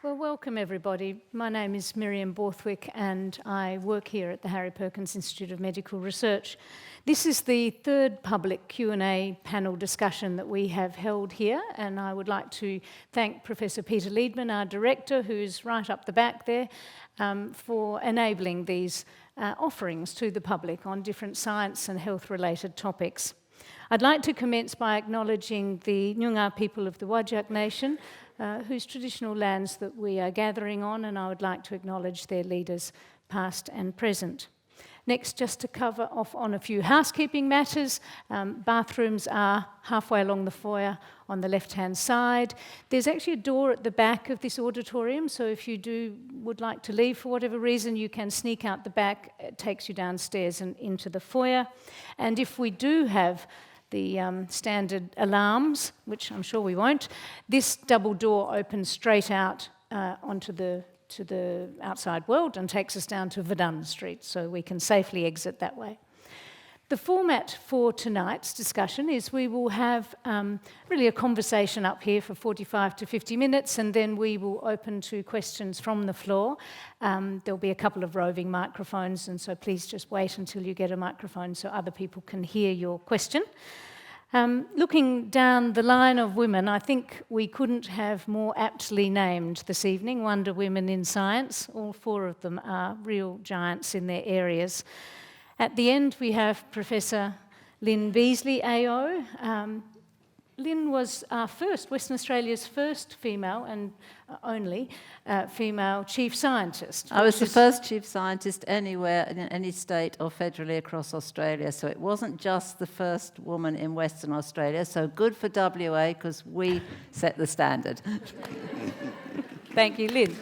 Well, welcome everybody. My name is Miriam Borthwick and I work here at the Harry Perkins Institute of Medical Research. This is the third public Q&A panel discussion that we have held here, and I would like to thank Professor Peter Leedman, our director, who's right up the back there, for enabling these offerings to the public on different science and health-related topics. I'd like to commence by acknowledging the Noongar people of the Whadjuk Nation, whose traditional lands that we are gathering on, and I would like to acknowledge their leaders, past and present. Next, just to cover off on a few housekeeping matters, bathrooms are halfway along the foyer on the left-hand side. There's actually a door at the back of this auditorium, so if you would like to leave for whatever reason, you can sneak out the back. It takes you downstairs and into the foyer. And if we do have the standard alarms, which I'm sure we won't, this double door opens straight out onto the outside world and takes us down to Verdun Street, so we can safely exit that way. The format for tonight's discussion is we will have really a conversation up here for 45 to 50 minutes, and then we will open to questions from the floor. There'll be a couple of roving microphones, and so please just wait until you get a microphone so other people can hear your question. Looking down the line of women, I think we couldn't have more aptly named this evening Wonder Women in Science. All four of them are real giants in their areas. At the end, we have Professor Lynn Beazley, AO. Lynn was Western Australia's first female and only female chief scientist. I was the first chief scientist anywhere in any state or federally across Australia, so it wasn't just the first woman in Western Australia, so good for WA because we set the standard. Thank you, Lynn.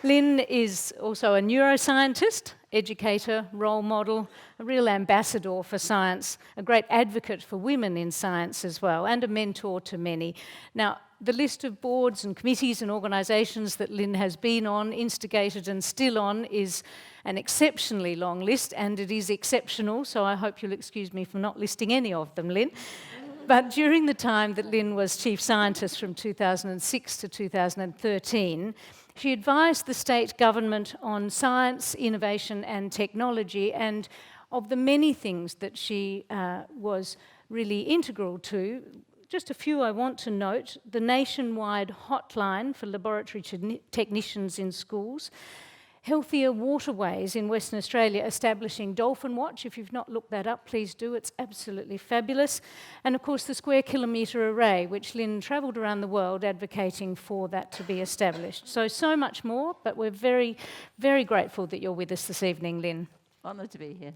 Lynn is also a neuroscientist, educator, role model, a real ambassador for science, a great advocate for women in science as well, and a mentor to many. Now, the list of boards and committees and organisations that Lynn has been on, instigated and still on, is an exceptionally long list, and it is exceptional, so I hope you'll excuse me for not listing any of them, Lynn. But during the time that Lynn was chief scientist from 2006 to 2013, she advised the state government on science, innovation and technology, and of the many things that she was really integral to, just a few I want to note: the nationwide hotline for laboratory technicians in schools, healthier waterways in Western Australia, establishing Dolphin Watch. If you've not looked that up, please do. It's absolutely fabulous. And of course, the square kilometre array, which Lynn travelled around the world advocating for that to be established. So much more, but we're very, very grateful that you're with us this evening, Lynn. Honoured to be here.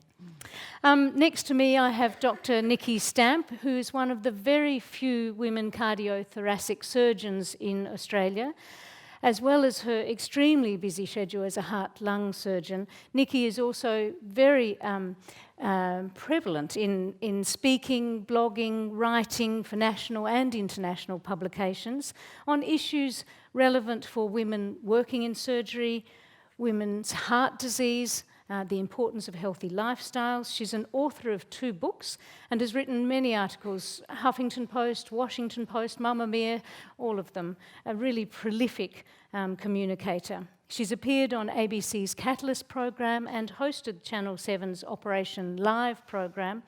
Next to me, I have Dr. Nikki Stamp, who is one of the very few women cardiothoracic surgeons in Australia. As well as her extremely busy schedule as a heart-lung surgeon, Nikki is also very prevalent in speaking, blogging, writing for national and international publications on issues relevant for women working in surgery, women's heart disease, the importance of healthy lifestyles. She's an author of 2 books and has written many articles, Huffington Post, Washington Post, Mamma Mia, all of them. A really prolific communicator. She's appeared on ABC's Catalyst program and hosted Channel 7's Operation Live program.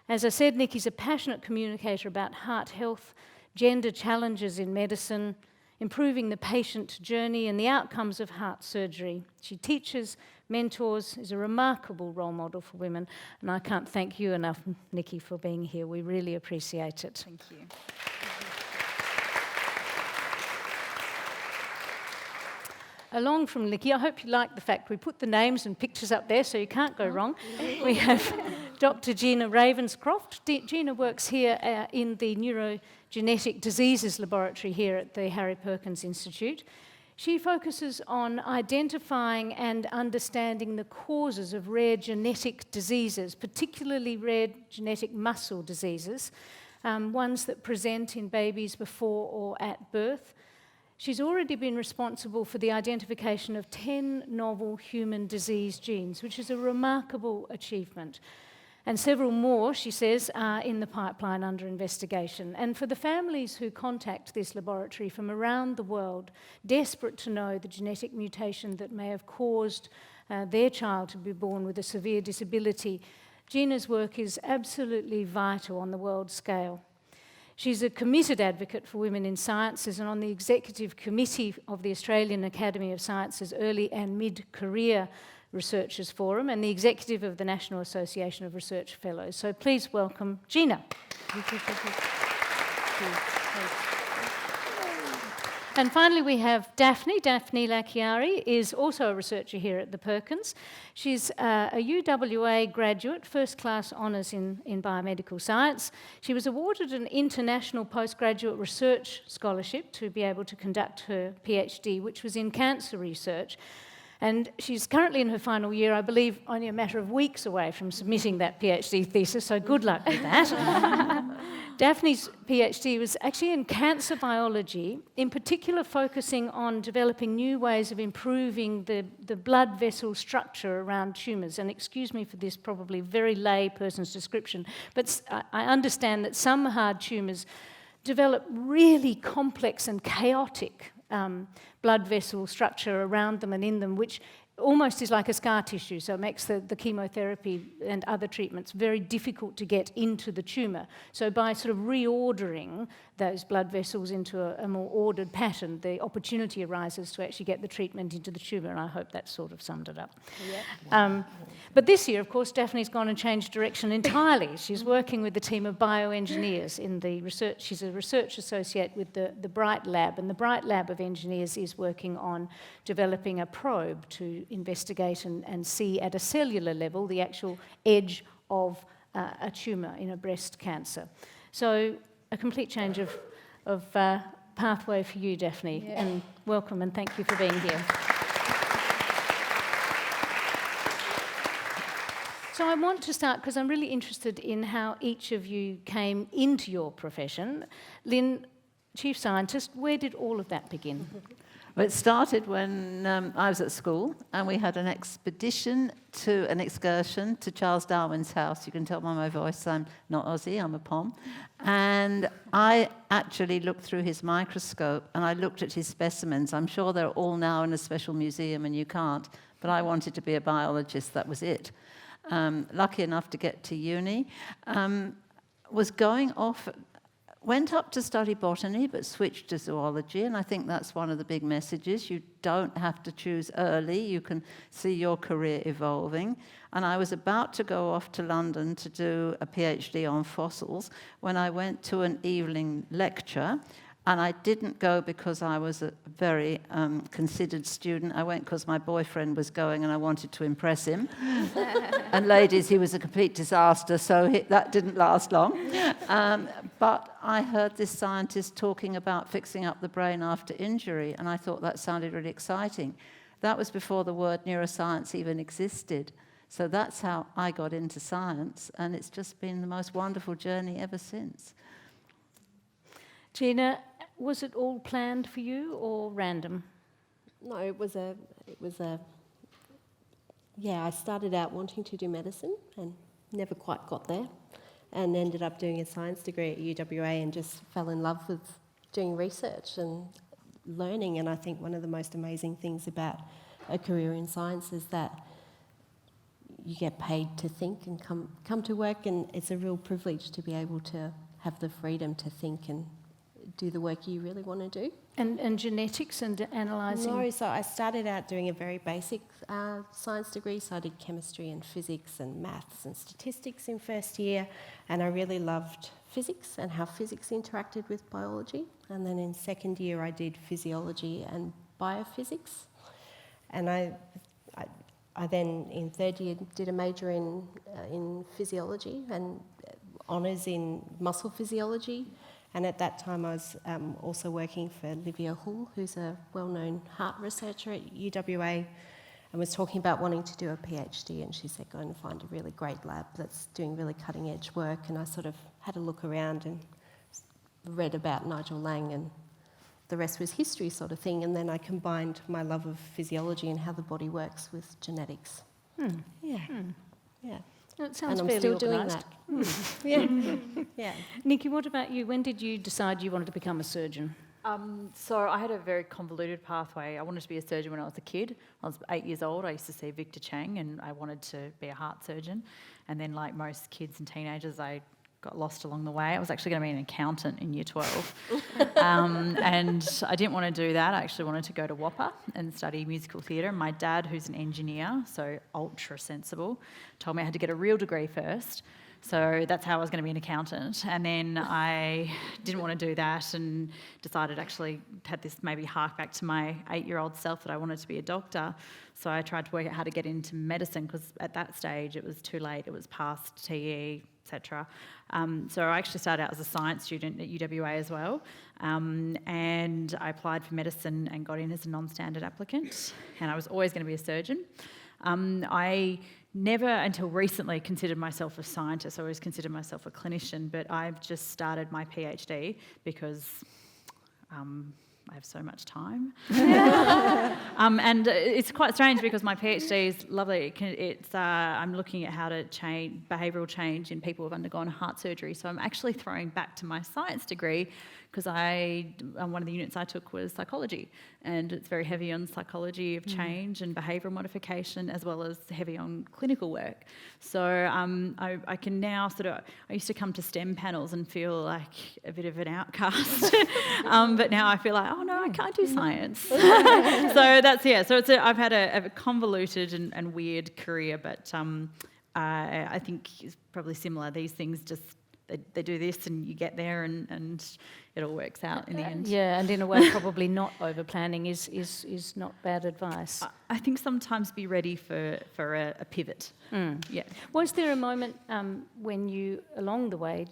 As I said, Nikki's a passionate communicator about heart health, gender challenges in medicine, improving the patient journey and the outcomes of heart surgery. She teaches, mentors, is a remarkable role model for women, and I can't thank you enough, Nikki, for being here. We really appreciate it. Thank you. Along from Nikki, I hope you like the fact we put the names and pictures up there so you can't go wrong. We have Dr. Gina Ravenscroft. Gina works here in the Neurogenetic Diseases Laboratory here at the Harry Perkins Institute. She focuses on identifying and understanding the causes of rare genetic diseases, particularly rare genetic muscle diseases, ones that present in babies before or at birth. She's already been responsible for the identification of 10 novel human disease genes, which is a remarkable achievement. And several more, she says, are in the pipeline under investigation. And for the families who contact this laboratory from around the world, desperate to know the genetic mutation that may have caused their child to be born with a severe disability, Gina's work is absolutely vital on the world scale. She's a committed advocate for women in sciences and on the executive committee of the Australian Academy of Sciences Early and Mid-Career Researchers Forum and the executive of the National Association of Research Fellows. So please welcome Gina. And finally, we have Daphne. Daphne Lakhiani is also a researcher here at the Perkins. She's a UWA graduate, first-class honours in biomedical science. She was awarded an international postgraduate research scholarship to be able to conduct her PhD, which was in cancer research. And she's currently in her final year, I believe only a matter of weeks away from submitting that PhD thesis, so good luck with that. Daphne's PhD was actually in cancer biology, in particular focusing on developing new ways of improving the blood vessel structure around tumours. And excuse me for this probably very lay person's description, but I understand that some hard tumours develop really complex and chaotic blood vessel structure around them and in them, which almost is like a scar tissue, so it makes the chemotherapy and other treatments very difficult to get into the tumour. So by sort of reordering those blood vessels into a more ordered pattern, the opportunity arises to actually get the treatment into the tumour, and I hope that sort of summed it up. Yep. But this year, of course, Daphne's gone and changed direction entirely. She's working with a team of bioengineers in the research. She's a research associate with the Bright Lab, and the Bright Lab of Engineers is working on developing a probe to investigate and see at a cellular level the actual edge of a tumour in a breast cancer. So a complete change of pathway for you, Daphne, yeah. And welcome and thank you for being here. So I want to start, because I'm really interested in how each of you came into your profession. Lynn, Chief Scientist, where did all of that begin? Well, it started when I was at school, and we had an excursion to Charles Darwin's house. You can tell by my voice I'm not Aussie, I'm a Pom. And I actually looked through his microscope, and I looked at his specimens. I'm sure they're all now in a special museum, and you can't, but I wanted to be a biologist, that was it. Lucky enough to get to uni. Went up to study botany, but switched to zoology, and I think that's one of the big messages. You don't have to choose early. You can see your career evolving. And I was about to go off to London to do a PhD on fossils when I went to an evening lecture, and I didn't go because I was a very considered student. I went because my boyfriend was going and I wanted to impress him. And ladies, he was a complete disaster, so that didn't last long. But I heard this scientist talking about fixing up the brain after injury, and I thought that sounded really exciting. That was before the word neuroscience even existed. So that's how I got into science, and it's just been the most wonderful journey ever since. Gina, was it all planned for you or random? No, it was a I started out wanting to do medicine and never quite got there, and ended up doing a science degree at UWA and just fell in love with doing research and learning. And I think one of the most amazing things about a career in science is that you get paid to think and come to work, and it's a real privilege to be able to have the freedom to think and do the work you really want to do. And genetics and analysing? No, so I started out doing a very basic science degree, so I did chemistry and physics and maths and statistics in first year, and I really loved physics and how physics interacted with biology. And then in second year I did physiology and biophysics, and I then in third year did a major in physiology and honours in muscle physiology. And at that time I was also working for Livia Hull, who's a well-known heart researcher at UWA, and was talking about wanting to do a PhD, and she said, go and find a really great lab that's doing really cutting-edge work. And I sort of had a look around and read about Nigel Lang, and the rest was history sort of thing. And then I combined my love of physiology and how the body works with genetics. Yeah. It sounds and I'm fairly still doing organised. that. Yeah. Nikki, what about you? When did you decide you wanted to become a surgeon? So I had a very convoluted pathway. I wanted to be a surgeon when I was a kid. I was 8 years old. I used to see Victor Chang and I wanted to be a heart surgeon. And then, like most kids and teenagers, I got lost along the way. I was actually going to be an accountant in year 12. And I didn't want to do that. I actually wanted to go to WAPA and study musical theatre. And my dad, who's an engineer, so ultra sensible, told me I had to get a real degree first. So that's how I was going to be an accountant. And then I didn't want to do that and decided actually had this maybe hark back to my 8-year-old self that I wanted to be a doctor. So I tried to work out how to get into medicine because at that stage it was too late. It was past TE, etc. So I actually started out as a science student at UWA as well. And I applied for medicine and got in as a non-standard applicant. And I was always going to be a surgeon. I never until recently considered myself a scientist. I always considered myself a clinician, but I've just started my PhD because I have so much time. And it's quite strange because my PhD is lovely. I'm looking at how to change behavioural change in people who've undergone heart surgery. So I'm actually throwing back to my science degree because one of the units I took was psychology, and it's very heavy on psychology of change and behavioural modification, as well as heavy on clinical work. So I can now I used to come to STEM panels and feel like a bit of an outcast, but now I feel like, oh no, I can't do science. So that's, yeah, so I've had a convoluted and weird career, but I think it's probably similar. These things just, they do this and you get there and it all works out in the end. Yeah, and in a way probably not over-planning is not bad advice. I think sometimes be ready for a pivot. Yeah. Was there a moment when you, along the way,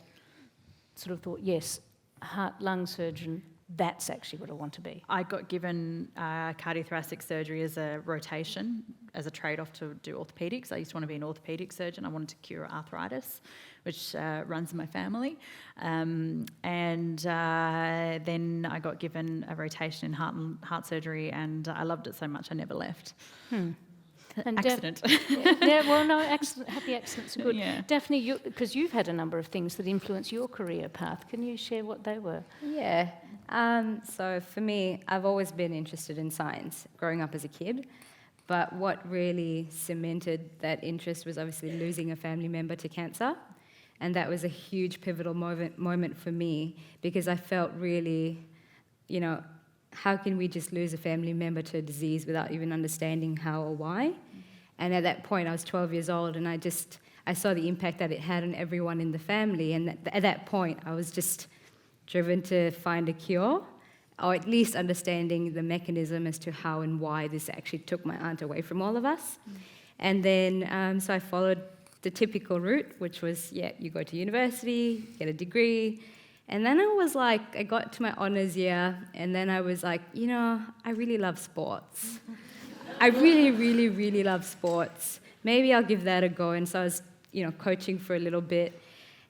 sort of thought, yes, heart-lung surgeon, that's actually what I want to be? I got given cardiothoracic surgery as a rotation, as a trade-off to do orthopaedics. I used to want to be an orthopaedic surgeon. I wanted to cure arthritis, which runs in my family. And then I got given a rotation in heart surgery, and I loved it so much I never left. And accident. Happy accidents are good. Yeah. Daphne, because you've had a number of things that influence your career path, can you share what they were? Yeah. So for me, I've always been interested in science growing up as a kid. But what really cemented that interest was obviously losing a family member to cancer. And that was a huge pivotal moment for me, because I felt really, how can we just lose a family member to a disease without even understanding how or why? And at that point, I was 12 years old, and I saw the impact that it had on everyone in the family. And at that point, I was just driven to find a cure, or at least understanding the mechanism as to how and why this actually took my aunt away from all of us. And then, so I followed the typical route, which was, you go to university, get a degree. And then I got to my honours year, and then I was like, I really love sports. I really, really, really love sports. Maybe I'll give that a go. And so I was, coaching for a little bit.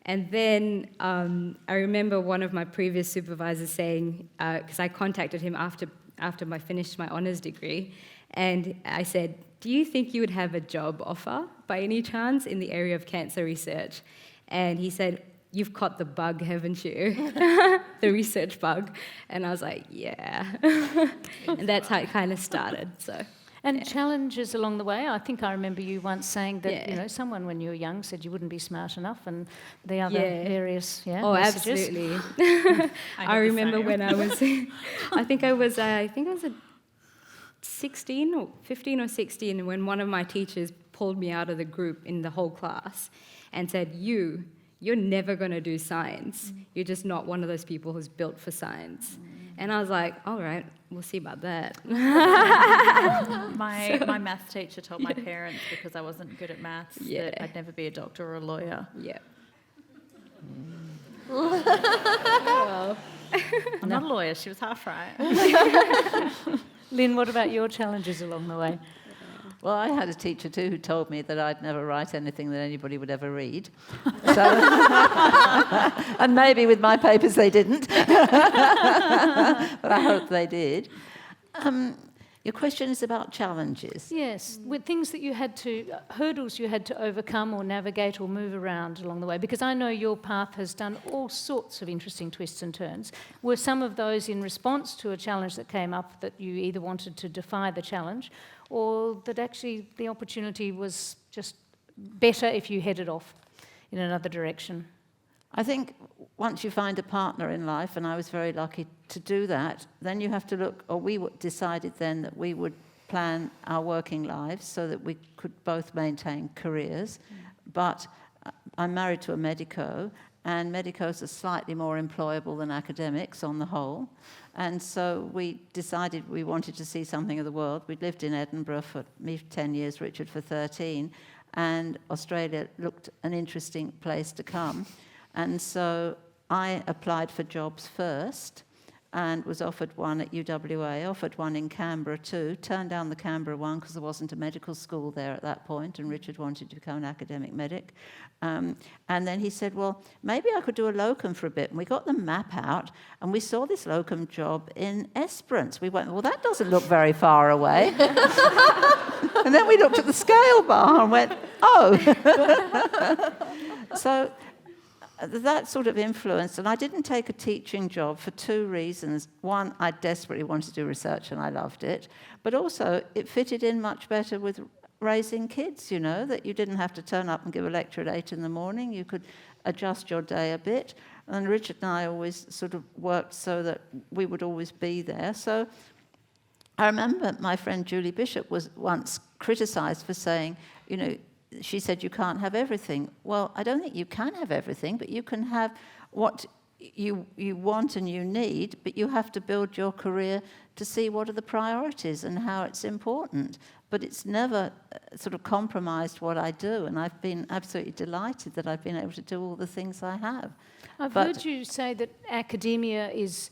And then I remember one of my previous supervisors saying, because I contacted him after I finished my honours degree, and I said, do you think you would have a job offer by any chance in the area of cancer research? And he said, you've caught the bug, haven't you? The research bug. And I was like, yeah. And that's how it kind of started. So. And challenges along the way. I think I remember you once saying that, someone when you were young said you wouldn't be smart enough, and the other various messages. Absolutely. I remember when I was, I think I was a 16 or 15 or 16, when one of my teachers pulled me out of the group in the whole class and said, you're never going to do science. You're just not one of those people who's built for science. And I was like, all right, we'll see about that. My maths teacher told my parents, because I wasn't good at maths, that I'd never be a doctor or a lawyer. Yeah. I'm not a lawyer, she was half right. Lynn, what about your challenges along the way? Well, I had a teacher too who told me that I'd never write anything that anybody would ever read. So, and maybe with my papers they didn't, but I hope they did. Your question is about challenges. Yes, with things that you had to, hurdles you had to overcome or navigate or move around along the way. Because I know your path has done all sorts of interesting twists and turns. Were some of those in response to a challenge that came up that you either wanted to defy the challenge or that actually the opportunity was just better if you headed off in another direction? I think once you find a partner in life, and I was very lucky to do that, then you have to look, or we decided then that we would plan our working lives so that we could both maintain careers. But I'm married to a medico, and medicos are slightly more employable than academics on the whole. And so we decided we wanted to see something of the world. We'd lived in Edinburgh for me for 10 years, Richard for 13, and Australia looked an interesting place to come. And so I applied for jobs first and was offered one at UWA, offered one in Canberra too, turned down the Canberra one because there wasn't a medical school there at that point, and Richard wanted to become an academic medic. And then he said, well, maybe I could do a locum for a bit. And we got the map out, and we saw this locum job in Esperance. We went, well, that doesn't look very far away. And then we looked at the scale bar and went, oh. So that sort of influence, and I didn't take a teaching job for two reasons. One, I desperately wanted to do research and I loved it, but also it fitted in much better with raising kids, you know, that you didn't have to turn up and give a lecture at 8 in the morning. You could adjust your day a bit, and Richard and I always sort of worked so that we would always be there. So I remember my friend Julie Bishop was once criticised for saying, you know, she said, you can't have everything. Well, I don't think you can have everything, but you can have what you want and you need, but you have to build your career to see what are the priorities and how it's important. But it's never sort of compromised what I do, and I've been absolutely delighted that I've been able to do all the things I have. I've heard you say that academia is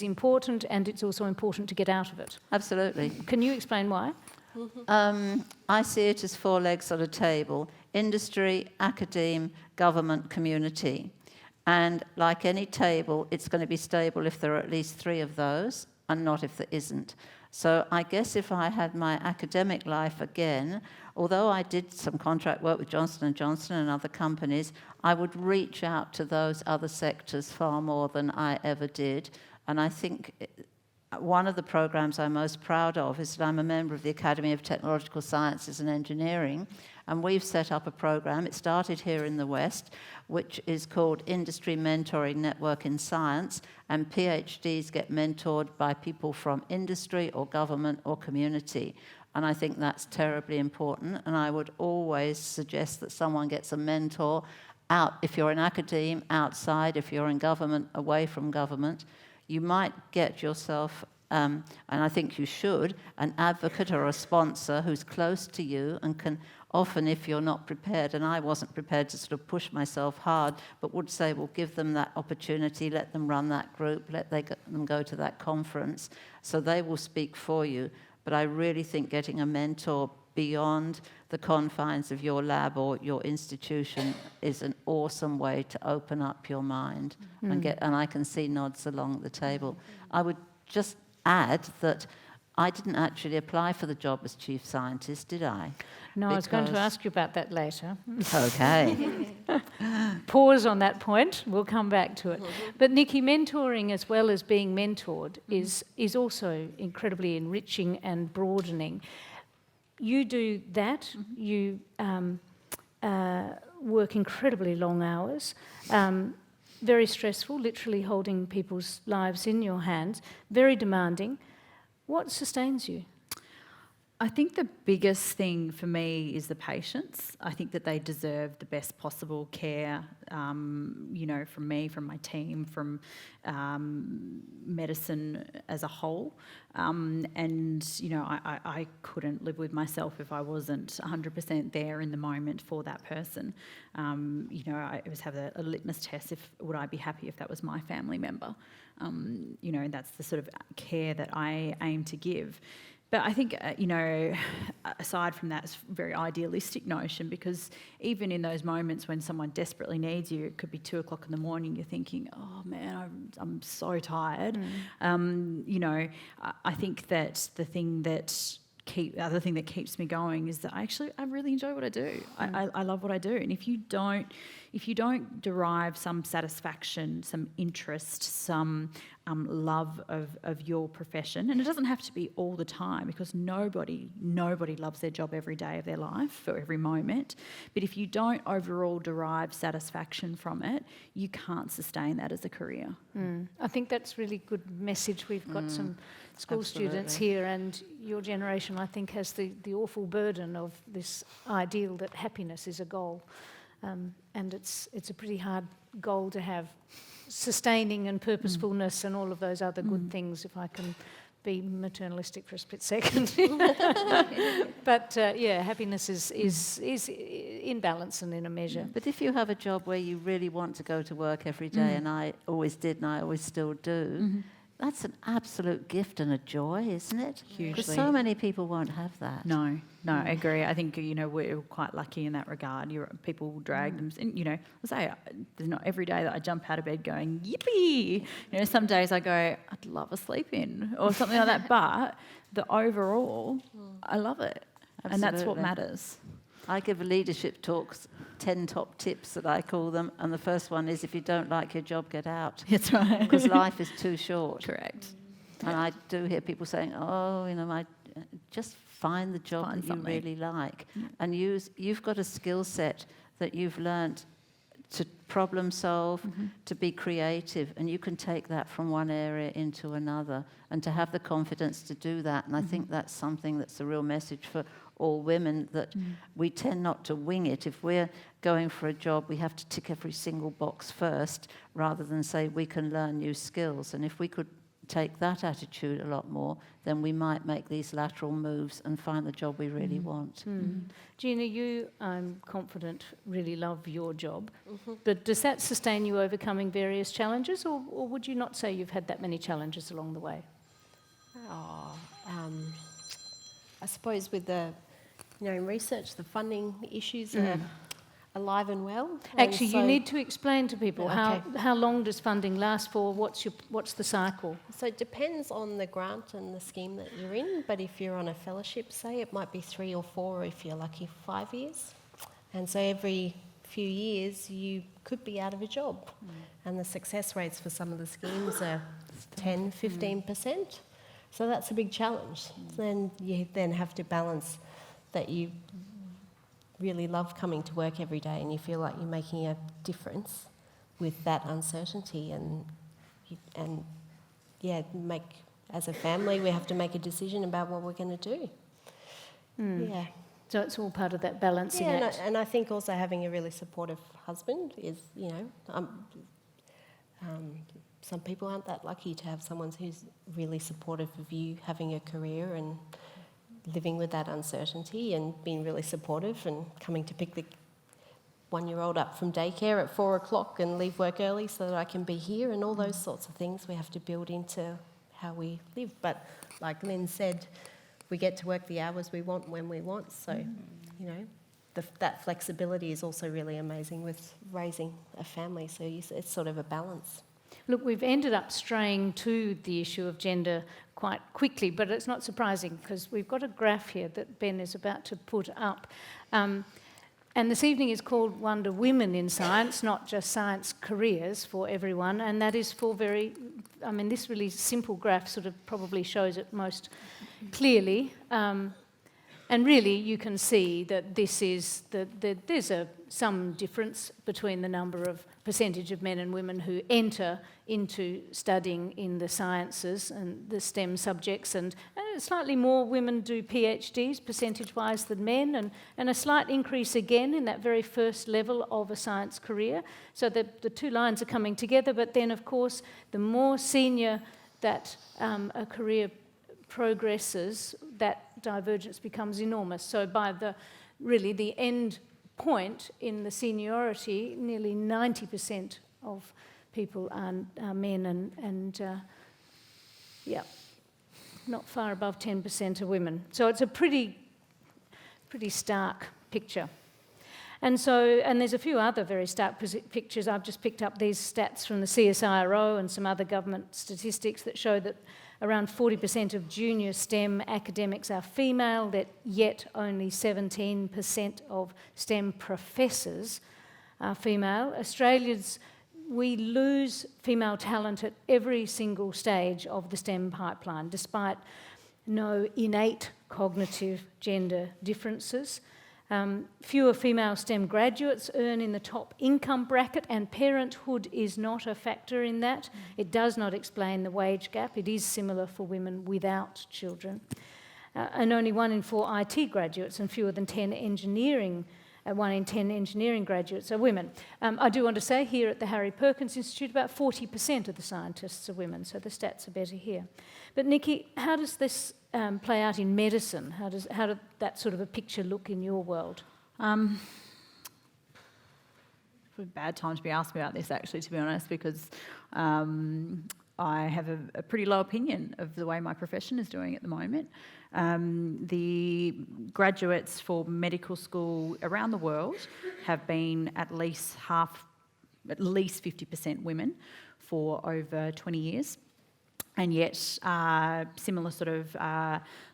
important, and it's also important to get out of it. Absolutely. Can you explain why? I see it as 4 legs on a table: industry, academe, government, community. And like any table, it's going to be stable if there are at least 3 of those, and not if there isn't. So I guess if I had my academic life again, although I did some contract work with Johnson & Johnson and other companies, I would reach out to those other sectors far more than I ever did. And I think one of the programs I'm most proud of is that I'm a member of the Academy of Technological Sciences and Engineering, and we've set up a program. It started here in the West, which is called Industry Mentoring Network in Science, and PhDs get mentored by people from industry or government or community. And I think that's terribly important, and I would always suggest that someone gets a mentor out, if you're in academe, outside, if you're in government, away from government. You might get yourself, and I think you should, an advocate or a sponsor who's close to you and can often, if you're not prepared, and I wasn't prepared to sort of push myself hard, but would say, well, give them that opportunity, let them run that group, let them go to that conference, so they will speak for you. But I really think getting a mentor beyond the confines of your lab or your institution is an awesome way to open up your mind. And I can see nods along the table. I would just add that I didn't actually apply for the job as chief scientist, did I? No, I was going to ask you about that later. Okay. Pause on that point. We'll come back to it. But Nikki, mentoring as well as being mentored is also incredibly enriching and broadening. You do that. You work incredibly long hours, very stressful, literally holding people's lives in your hands, very demanding. What sustains you? I think the biggest thing for me is the patients. I think that they deserve the best possible care, you know, from me, from my team, from medicine as a whole. And, you know, I couldn't live with myself if I wasn't 100% there in the moment for that person. You know, I always have a litmus test: would I be happy if that was my family member? You know, that's the sort of care that I aim to give. But I think, aside from that, it's a very idealistic notion, because even in those moments when someone desperately needs you, it could be 2 o'clock in the morning, you're thinking, oh man, I'm so tired. I think that the other thing that keeps me going is that I really enjoy what I do. I love what I do. And if you don't derive some satisfaction, some interest, some love of your profession, and it doesn't have to be all the time, because nobody loves their job every day of their life or every moment, but if you don't overall derive satisfaction from it, you can't sustain that as a career. I think that's really good message. We've got some school students Absolutely. here, and your generation, I think, has the awful burden of this ideal that happiness is a goal, and it's a pretty hard goal to have. Sustaining and purposefulness and all of those other good things, if I can be maternalistic for a split second. But happiness is in balance and in a measure. But if you have a job where you really want to go to work every day, and I always did and I always still do, that's an absolute gift and a joy, isn't it? Hugely. Because so many people won't have that. No, I agree. I think, we're quite lucky in that regard. People drag them, and, I say, there's not every day that I jump out of bed going, yippee! Some days I go, I'd love a sleep in, or something like that, but the overall, I love it. Absolutely. And that's what matters. I give leadership talks, 10 top tips that I call them, and the first one is, if you don't like your job, get out. That's right. Because life is too short. Correct. And I do hear people saying, just find the job Find that something. you really like. And you've got a skill set that you've learnt to problem solve, to be creative, and you can take that from one area into another, and to have the confidence to do that. And I think that's something that's a real message for all women, that we tend not to wing it. If we're going for a job, we have to tick every single box first, rather than say we can learn new skills. And if we could take that attitude a lot more, then we might make these lateral moves and find the job we really want. Gina, you, I'm confident, really love your job, but does that sustain you overcoming various challenges, or would you not say you've had that many challenges along the way? I suppose with the, in research, the funding issues are alive and well. Actually, and you so- need to explain to people Okay. how long does funding last for? What's the cycle? So it depends on the grant and the scheme that you're in, but if you're on a fellowship, say, it might be 3 or 4, or if you're lucky, 5 years. And so every few years you could be out of a job. And the success rates for some of the schemes are 10, 15%. So that's a big challenge. Then you then have to balance that you really love coming to work every day and you feel like you're making a difference with that uncertainty, and as a family we have to make a decision about what we're going to do. Yeah. So it's all part of that balancing Yeah, act. and I think also having a really supportive husband is, some people aren't that lucky to have someone who's really supportive of you having a career and living with that uncertainty, and being really supportive and coming to pick the 1-year-old up from daycare at 4 o'clock and leave work early so that I can be here, and all those sorts of things we have to build into how we live. But like Lynn said, we get to work the hours we want when we want, so, that flexibility is also really amazing with raising a family, so it's sort of a balance. Look, we've ended up straying to the issue of gender quite quickly, but it's not surprising because we've got a graph here that Ben is about to put up. And this evening is called Wonder Women in Science, not just science careers for everyone, and that is for this really simple graph sort of probably shows it most clearly. And really, you can see that there's some difference between the number of percentage of men and women who enter into studying in the sciences and the STEM subjects, and slightly more women do PhDs percentage-wise than men, and a slight increase again in that very first level of a science career. So the two lines are coming together, but then, of course, the more senior that a career progresses, that divergence becomes enormous. So by the end point in the seniority, nearly 90% of people are men, and not far above 10% are women. So it's a pretty stark picture. And there's a few other very stark pictures. I've just picked up these stats from the CSIRO and some other government statistics that show that around 40% of junior STEM academics are female, that yet only 17% of STEM professors are female. We lose female talent at every single stage of the STEM pipeline, despite no innate cognitive gender differences. Fewer female STEM graduates earn in the top income bracket, and parenthood is not a factor in that. It does not explain the wage gap. It is similar for women without children. And only 1 in 4 IT graduates and fewer than 1 in 10 engineering graduates are women. I do want to say here at the Harry Perkins Institute, about 40% of the scientists are women, so the stats are better here. But Nikki, how does this play out in medicine? How did that sort of a picture look in your world? A bad time to be asking about this, actually, to be honest, because I have a pretty low opinion of the way my profession is doing at the moment. The graduates for medical school around the world have been at least 50% women for over 20 years. And yet, similar sort of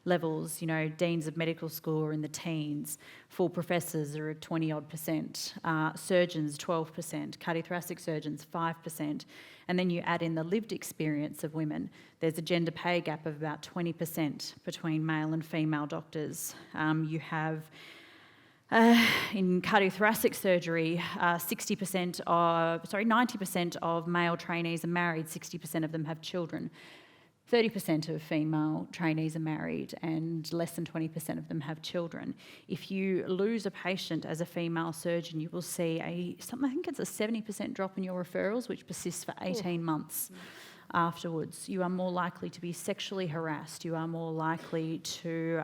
levels, deans of medical school are in the teens, full professors are at 20-odd%, surgeons 12%, cardiothoracic surgeons 5%, and then you add in the lived experience of women. There's a gender pay gap of about 20% between male and female doctors. You have in cardiothoracic surgery, 90% of male trainees are married, 60% of them have children. 30% of female trainees are married and less than 20% of them have children. If you lose a patient as a female surgeon, you will see I think it's a 70% drop in your referrals, which persists for 18 months afterwards. You are more likely to be sexually harassed. You are more likely to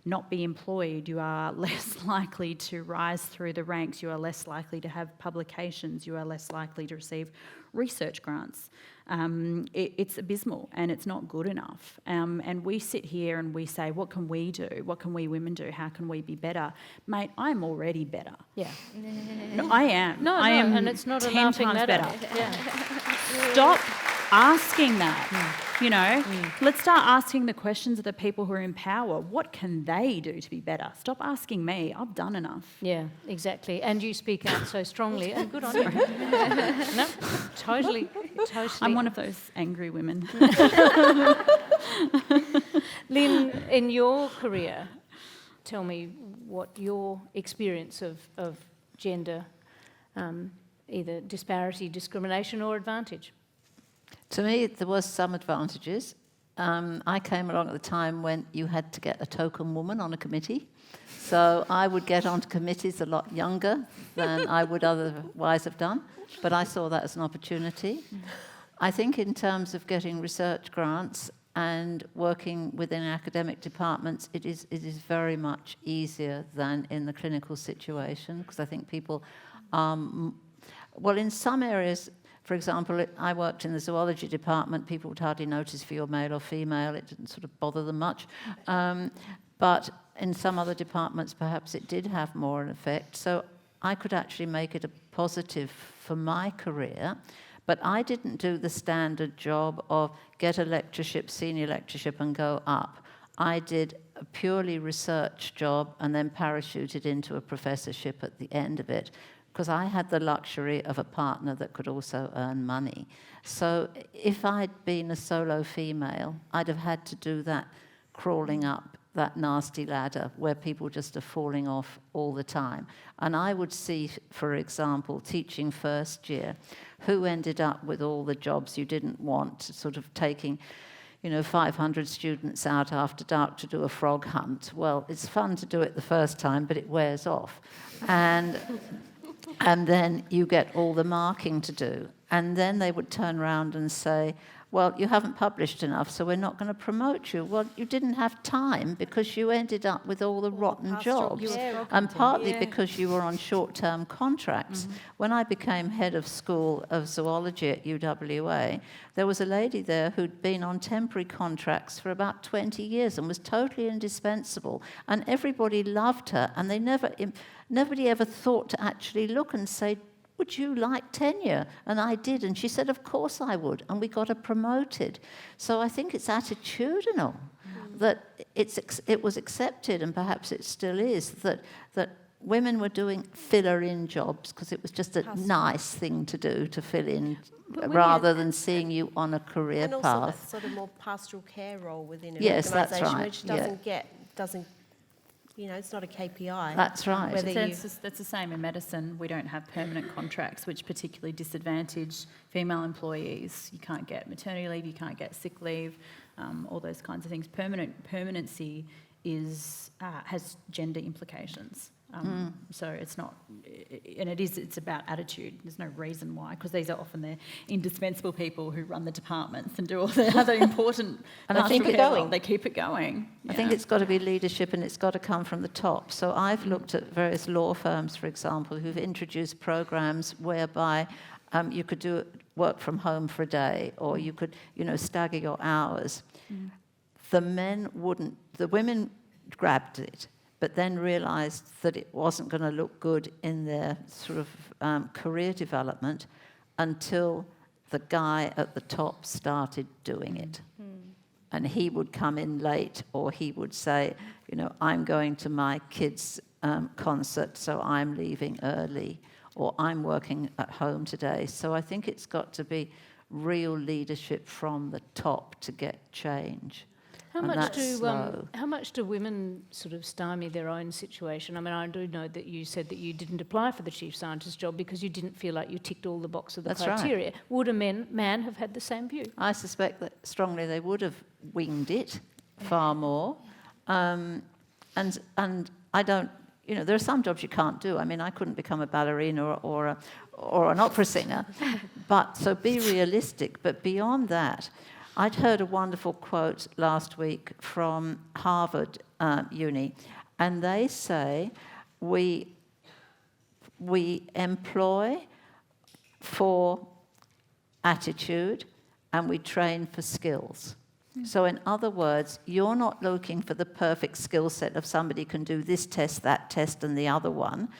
not be employed. You are less likely to rise through the ranks. You are less likely to have publications. You are less likely to receive research grants. It's abysmal and it's not good enough. And we sit here and we say, what can we do? What can we women do? How can we be better? Mate, I'm already better. Yeah. No, I am. No, I am and it's not a 10 laughing times matter. better. Yeah. Stop asking that. Let's start asking the questions of the people who are in power. What can they do to be better? Stop asking me. I've done enough. Yeah, exactly. And you speak out so strongly, and good on you. No, totally. I'm one of those angry women. Lynn, in your career, tell me what your experience of gender, either disparity, discrimination, or advantage. To me, there was some advantages. I came along at the time when you had to get a token woman on a committee. So I would get onto committees a lot younger than I would otherwise have done. But I saw that as an opportunity. I think in terms of getting research grants and working within academic departments, it is very much easier than in the clinical situation, because I think people, in some areas, for example, I worked in the zoology department. People would hardly notice if you're male or female. It didn't sort of bother them much. But in some other departments, perhaps it did have more an effect. So I could actually make it a positive for my career. But I didn't do the standard job of get a lectureship, senior lectureship, and go up. I did a purely research job and then parachuted into a professorship at the end of it, because I had the luxury of a partner that could also earn money. So if I'd been a solo female, I'd have had to do that crawling up that nasty ladder where people just are falling off all the time. And I would see, for example, teaching first year, who ended up with all the jobs you didn't want, sort of taking 500 students out after dark to do a frog hunt. Well, it's fun to do it the first time, but it wears off. And then you get all the marking to do. And then they would turn around and say, well, you haven't published enough, so we're not going to promote you. Well, you didn't have time because you ended up with all the rotten jobs. And partly because you were on short-term contracts. When I became head of School of Zoology at UWA, there was a lady there who'd been on temporary contracts for about 20 years and was totally indispensable. And everybody loved her, and nobody ever thought to actually look and say, would you like tenure? And I did, and she said, of course I would, and we got her promoted. So I think it's attitudinal, that it was accepted, and perhaps it still is, that women were doing filler-in jobs because it was just a nice thing to do, to fill in, rather than seeing you on a career and also path. that sort of more pastoral care role within an Yes, that's organisation, right, which doesn't it's not a KPI. That's right. That's the same in medicine. We don't have permanent contracts, which particularly disadvantage female employees. You can't get maternity leave, you can't get sick leave, all those kinds of things. Permanency has gender implications. So it's not, and it's about attitude. There's no reason why, because these are often the indispensable people who run the departments and do all the other important. And I think they keep it going. I think it's got to be leadership, and it's got to come from the top. So I've looked at various law firms, for example, who've introduced programs whereby you could do work from home for a day, or you could, stagger your hours. The women grabbed it, but then realised that it wasn't going to look good in their sort of career development until the guy at the top started doing it. And he would come in late, or he would say, I'm going to my kid's concert, so I'm leaving early, or I'm working at home today. So I think it's got to be real leadership from the top to get change. How much do women sort of stymie their own situation? I mean, I do know that you said that you didn't apply for the chief scientist job because you didn't feel like you ticked all the boxes of the criteria. Right. Would a man have had the same view? I suspect that strongly they would have winged it far more. And I don't, there are some jobs you can't do. I mean, I couldn't become a ballerina or an opera singer. But so be realistic. But beyond that, I'd heard a wonderful quote last week from Harvard Uni, and they say we employ for attitude and we train for skills. So in other words, you're not looking for the perfect skill set of somebody who can do this test, that test, and the other one,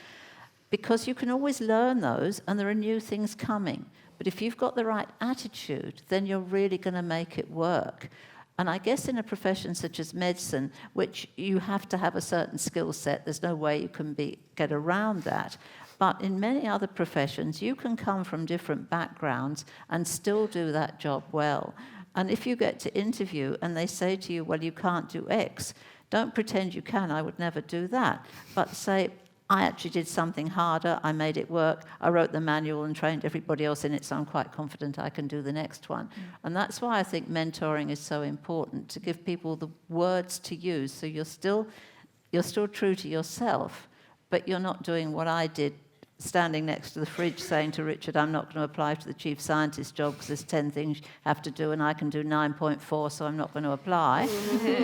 because you can always learn those and there are new things coming. But if you've got the right attitude, then you're really going to make it work. And I guess in a profession such as medicine, which you have to have a certain skill set, there's no way you can get around that. But in many other professions, you can come from different backgrounds and still do that job well. And if you get to interview and they say to you, well, you can't do X, don't pretend you can. I would never do that. But say, I actually did something harder, I made it work, I wrote the manual and trained everybody else in it, so I'm quite confident I can do the next one. And that's why I think mentoring is so important, to give people the words to use, so you're still true to yourself, but you're not doing what I did, standing next to the fridge saying to Richard, I'm not going to apply for the chief scientist job because there's 10 things you have to do and I can do 9.4, so I'm not going to apply.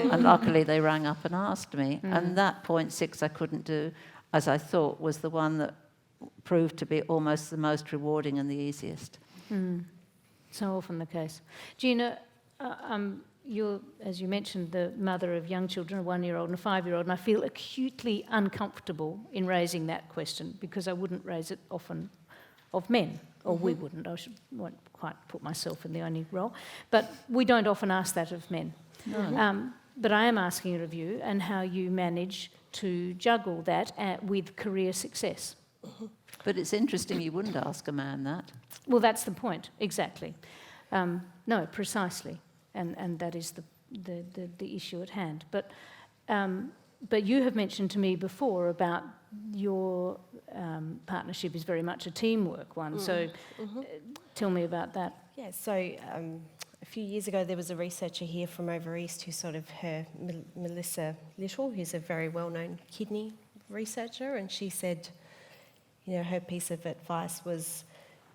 And luckily they rang up and asked me, and that 0.6 I couldn't do, as I thought, was the one that proved to be almost the most rewarding and the easiest. So often the case. Gina, you're, as you mentioned, the mother of young children, a 1-year-old and a 5-year-old, and I feel acutely uncomfortable in raising that question because I wouldn't raise it often of men, or we wouldn't. Won't quite put myself in the only role. But we don't often ask that of men. No. But I am asking it of you and how you manage to juggle that with career success. But it's interesting you wouldn't ask a man that. Well, that's the point, exactly. No, precisely, and that is the issue at hand. But you have mentioned to me before about your partnership is very much a teamwork one, so tell me about that. Yeah, so a few years ago there was a researcher here from over east Melissa Little, who's a very well-known kidney researcher, and she said, her piece of advice was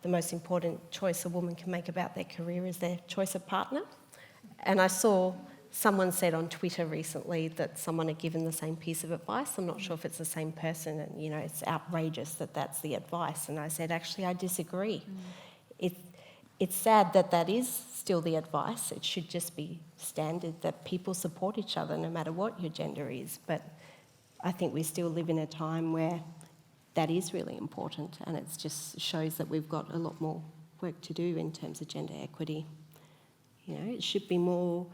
the most important choice a woman can make about their career is their choice of partner. And I saw someone said on Twitter recently that someone had given the same piece of advice. I'm not sure if it's the same person, and it's outrageous that that's the advice. And I said, actually, I disagree. It's sad that that is still the advice. It should just be standard that people support each other no matter what your gender is. But I think we still live in a time where that is really important, and it just shows that we've got a lot more work to do in terms of gender equity. It should be more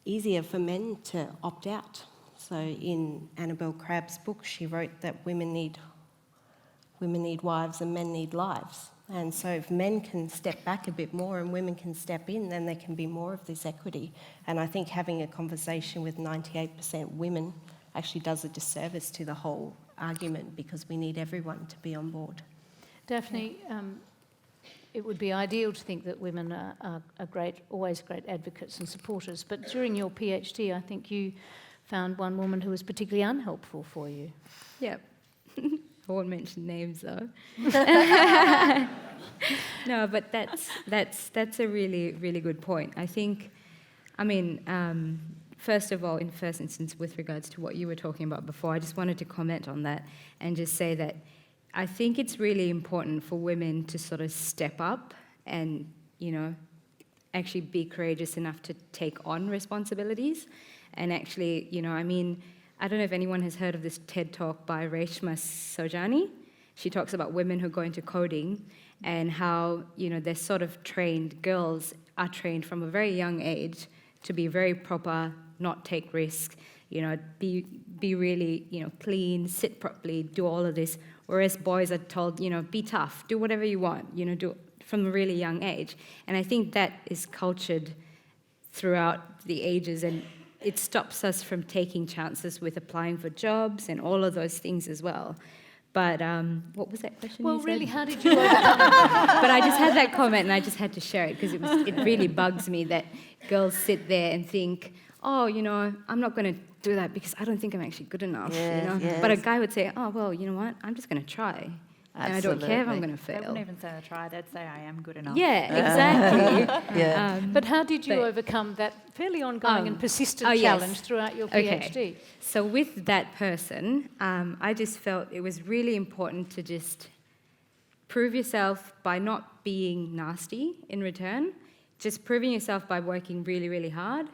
easier for men to opt out. So in Annabelle Crabb's book, she wrote that women need wives and men need lives. And so if men can step back a bit more and women can step in, then there can be more of this equity. And I think having a conversation with 98% women actually does a disservice to the whole argument, because we need everyone to be on board. Daphne, it would be ideal to think that women are always great advocates and supporters, but during your PhD, I think you found one woman who was particularly unhelpful for you. Yep. I won't mention names though. No, but that's a really, really good point. I think, first of all, in first instance, with regards to what you were talking about before, I just wanted to comment on that and just say that I think it's really important for women to sort of step up and, actually be courageous enough to take on responsibilities. And actually, I don't know if anyone has heard of this TED Talk by Reshma Saujani. She talks about women who go into coding and how, they're sort of trained, girls are trained from a very young age to be very proper, not take risks, be really, clean, sit properly, do all of this. Whereas boys are told, be tough, do whatever you want, do it from a really young age. And I think that is cultured throughout the ages, and it stops us from taking chances with applying for jobs and all of those things as well. But what was that question? Well, you said? really, how did you overcome But I just had that comment and I just had to share it because it really bugs me that girls sit there and think, oh, I'm not going to do that because I don't think I'm actually good enough. Yes. But a guy would say, oh, well, you know what? I'm just going to try. And I don't care if I'm going to They fail. wouldn't even say I try, they'd say I am good enough. Yeah, exactly. Yeah. But how did you but- overcome that fairly ongoing and persistent yes. challenge throughout your PhD? Okay. So with that person, I just felt it was really important to just prove yourself by not being nasty in return, just proving yourself by working really, really hard,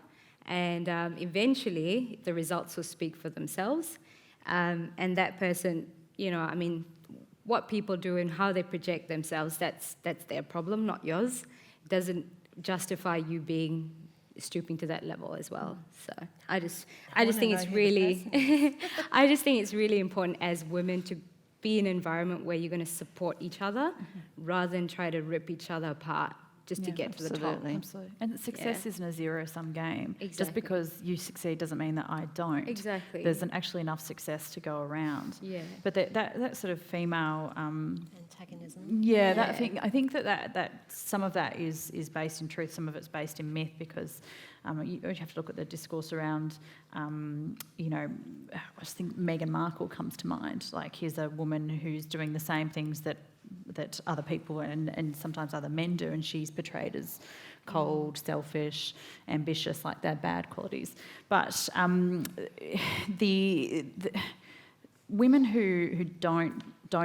and eventually the results will speak for themselves. And that person, what people do and how they project themselves, that's their problem, not yours. It doesn't justify you stooping to that level as well. So I just think it's really I just think it's really important as women to be in an environment where you're going to support each other rather than try to rip each other apart just to get to the top. absolutely. Absolutely. And success isn't a zero-sum game. Just Exactly. because you succeed doesn't mean that I don't. Exactly. There's actually enough success to go around. Yeah. But that sort of female... Antagonism. I think that some of that is based in truth, some of it's based in myth, because you have to look at the discourse around, I just think Meghan Markle comes to mind. Like, here's a woman who's doing the same things that other people and sometimes other men do, and she's portrayed as cold, selfish, ambitious, like they're bad qualities. But the women who don't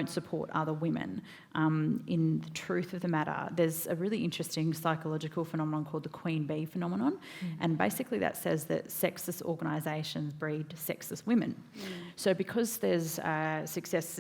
support other women, in the truth of the matter, there's a really interesting psychological phenomenon called the queen bee phenomenon, and basically that says that sexist organisations breed sexist women. So because there's success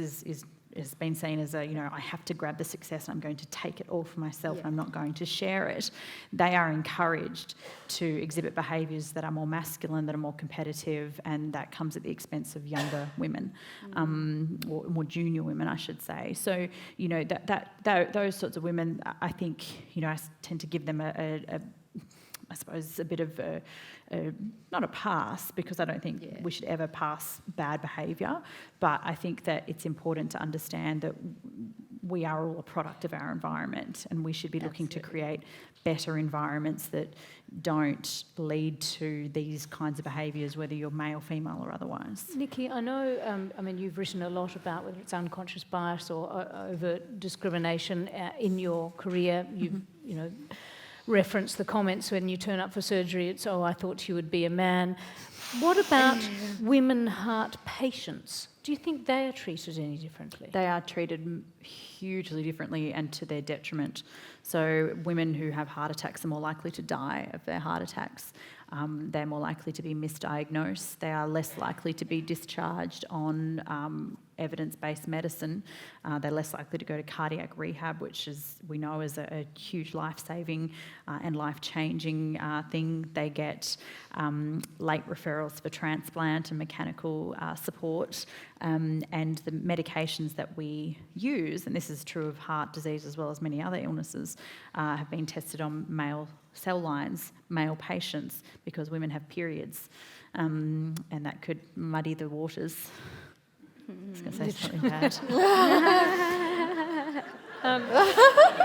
has been seen as I have to grab the success and I'm going to take it all for myself and I'm not going to share it, they are encouraged to exhibit behaviours that are more masculine, that are more competitive, and that comes at the expense of younger women, or more junior women, I should say. So, those sorts of women, I think, I tend to give them I suppose a bit of not a pass, because I don't think we should ever pass bad behaviour, but I think that it's important to understand that we are all a product of our environment, and we should be looking to create better environments that don't lead to these kinds of behaviours, whether you're male, female or otherwise. Nikki, I know, you've written a lot about whether it's unconscious bias or overt discrimination in your career. You've, referenced the comments when you turn up for surgery, it's, oh, I thought you would be a man. What about women heart patients? Do you think they are treated any differently? They are treated hugely differently and to their detriment. So women who have heart attacks are more likely to die of their heart attacks. They're more likely to be misdiagnosed. They are less likely to be discharged on evidence-based medicine. They're less likely to go to cardiac rehab, which we know is a huge life-saving and life-changing thing. They get late referrals for transplant and mechanical support, and the medications that we use, and this is true of heart disease as well as many other illnesses, have been tested on male cell lines, male patients, because women have periods, and that could muddy the waters. I was going to say something bad.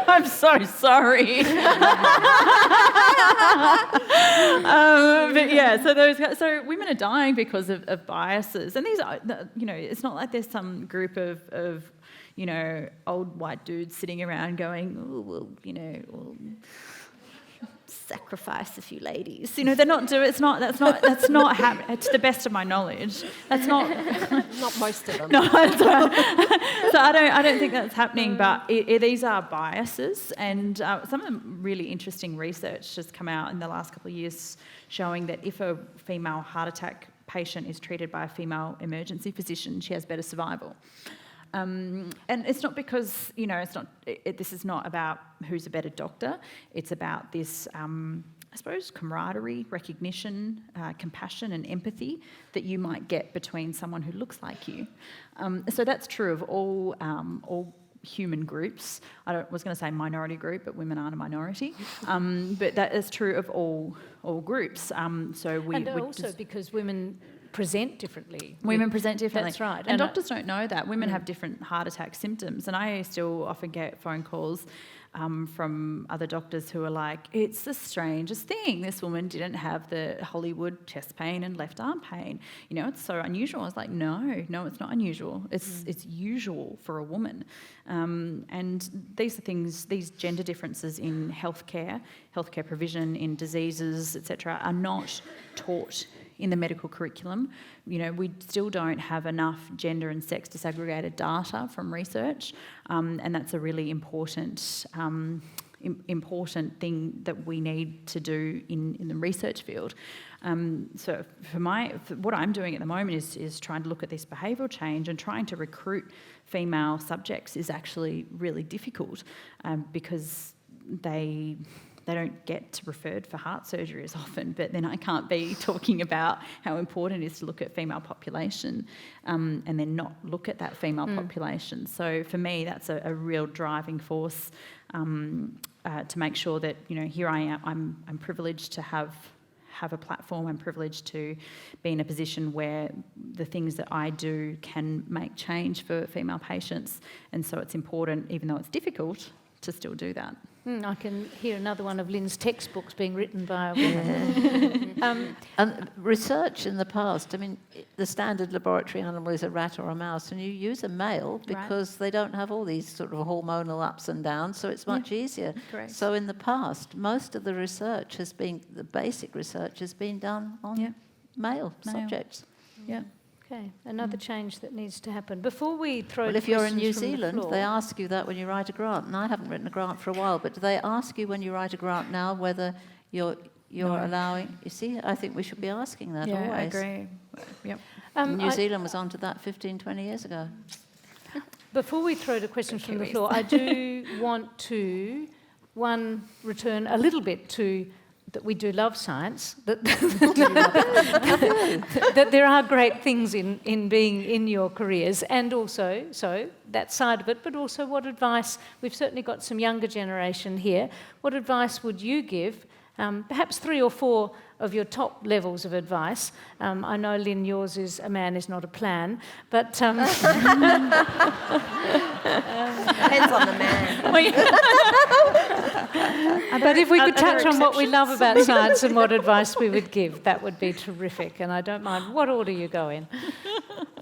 I'm so sorry. But yeah, so women are dying because of biases, and these are, it's not like there's some group of old white dudes sitting around going, oh, well, we'll sacrifice a few ladies. They're not doing. That's not happening. To the best of my knowledge, that's not. Not most of them. No, so I don't think that's happening. But these are biases, and some of the really interesting research has come out in the last couple of years showing that if a female heart attack patient is treated by a female emergency physician, she has better survival. And it's not because, this is not about who's a better doctor. It's about this, I suppose, camaraderie, recognition, compassion and empathy that you might get between someone who looks like you. So that's true of all human groups. I was going to say minority group, but women aren't a minority. But that is true of all groups. Because women present differently. Women present differently. That's right. And doctors don't know that. Women have different heart attack symptoms. And I still often get phone calls from other doctors who are like, it's the strangest thing. This woman didn't have the Hollywood chest pain and left arm pain. It's so unusual. I was like, no, it's not unusual. It's usual for a woman. And these are things, these gender differences in healthcare provision, in diseases, etc., are not taught in the medical curriculum. We still don't have enough gender and sex disaggregated data from research, and that's a really important thing that we need to do in the research field. So for what I'm doing at the moment is trying to look at this behavioural change, and trying to recruit female subjects is actually really difficult because they don't get referred for heart surgery as often, but then I can't be talking about how important it is to look at female population and then not look at that female population. So for me, that's a real driving force to make sure that, here I am, I'm privileged to have a platform. I'm privileged to be in a position where the things that I do can make change for female patients. And so it's important, even though it's difficult, to still do that. I can hear another one of Lynn's textbooks being written by a woman. And research in the past, the standard laboratory animal is a rat or a mouse, and you use a male because they don't have all these sort of hormonal ups and downs, so it's much easier. Correct. So in the past, most of the research the basic research has been done on male subjects. Yeah. Okay, another change that needs to happen. Before we throw Well, if you're in New questions from the Zealand, floor- they ask you that when you write a grant, and I haven't written a grant for a while, but do they ask you when you write a grant now whether you're allowing... You see, I think we should be asking that always. I agree. Yep. New Zealand was onto that 15, 20 years ago. Before we throw to questions from the floor, I do want to, return a little bit to that we do love science, that there are great things in being in your careers, and also, so that side of it, but also what advice, we've certainly got some younger generation here, what advice would you give Perhaps 3 or 4 of your top levels of advice. I know, Lynn, yours is a man is not a plan, but... Depends on the man. But if we could touch on what we love about science and what advice we would give, that would be terrific. And I don't mind what order you go in.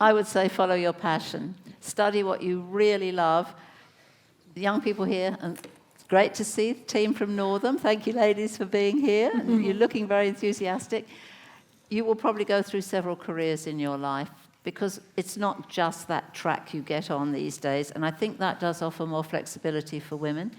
I would say follow your passion. Study what you really love. The young people here, and it's great to see the team from Northam. Thank you, ladies, for being here. You're looking very enthusiastic. You will probably go through several careers in your life because it's not just that track you get on these days. And I think that does offer more flexibility for women.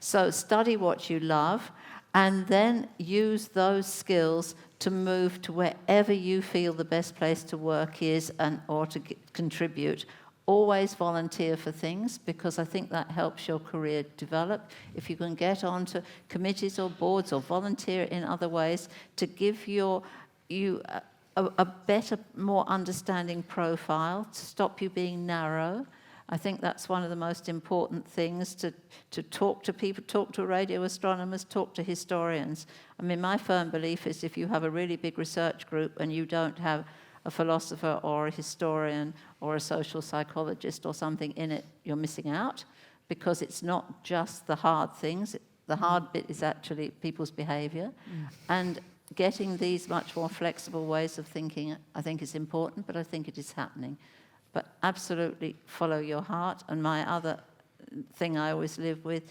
So study what you love and then use those skills to move to wherever you feel the best place to work is or to contribute. Always volunteer for things because I think that helps your career develop. If you can get onto committees or boards or volunteer in other ways to give you a better, more understanding profile, to stop you being narrow. I think that's one of the most important things, to talk to people, talk to radio astronomers, talk to historians. I mean, my firm belief is if you have a really big research group and you don't have a philosopher or a historian or a social psychologist or something in it, you're missing out, because it's not just the hard things. The hard bit is actually people's behaviour. And getting these much more flexible ways of thinking, I think, is important, but I think it is happening. But absolutely follow your heart. And my other thing I always live with,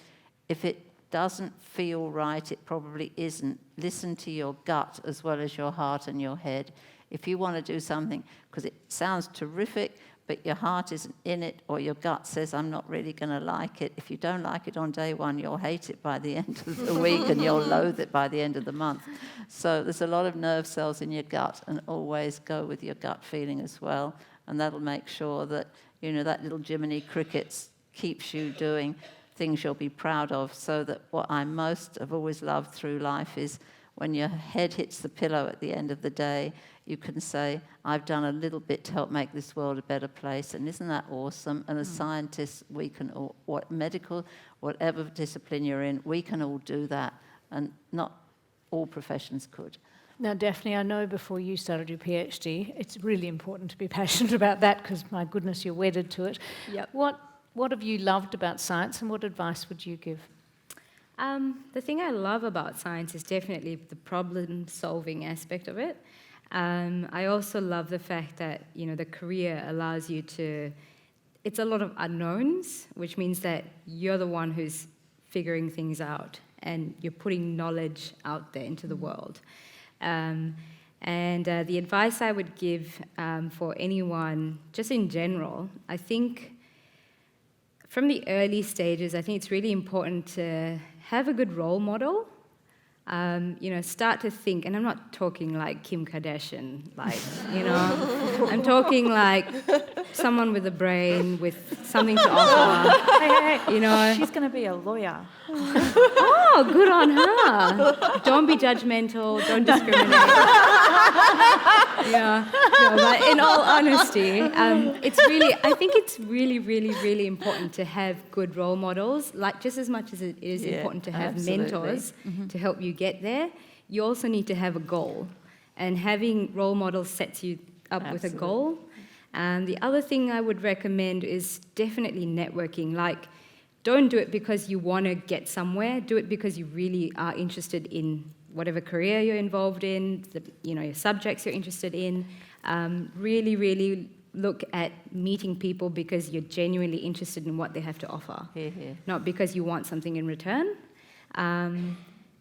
if it doesn't feel right, it probably isn't. Listen to your gut as well as your heart and your head. If you want to do something, because it sounds terrific, but your heart isn't in it, or your gut says, I'm not really going to like it. If you don't like it on day one, you'll hate it by the end of the week, and you'll loathe it by the end of the month. So there's a lot of nerve cells in your gut, and always go with your gut feeling as well. And that'll make sure that, you know, that little Jiminy Crickets keeps you doing things you'll be proud of. So that what I most have always loved through life is when your head hits the pillow at the end of the day, you can say, I've done a little bit to help make this world a better place. And isn't that awesome? And as scientists, we can all, whatever discipline you're in, we can all do that. And not all professions could. Now, Daphne, I know before you started your PhD, it's really important to be passionate about that because, my goodness, you're wedded to it. Yep. What have you loved about science, and what advice would you give? The thing I love about science is definitely the problem-solving aspect of it. I also love the fact that, you know, the career allows you to... It's a lot of unknowns, which means that you're the one who's figuring things out and you're putting knowledge out there into the world. The advice I would give for anyone, just in general, I think from the early stages, I think it's really important to have a good role model. You know, start to think, and I'm not talking like Kim Kardashian, like, you know, I'm talking like someone with a brain, with something to offer. Hey, you know. She's going to be a lawyer. Oh, good on her. Don't be judgmental, don't discriminate. Yeah, no, but in all honesty, I think it's really, really, really important to have good role models, like just as much as it is important to have mentors to help you get there. You also need to have a goal, and having role models sets you up with a goal. And the other thing I would recommend is definitely networking. Like, don't do it because you want to get somewhere. Do it because you really are interested in whatever career you're involved in, your subjects you're interested in. Really, really look at meeting people because you're genuinely interested in what they have to offer, not because you want something in return.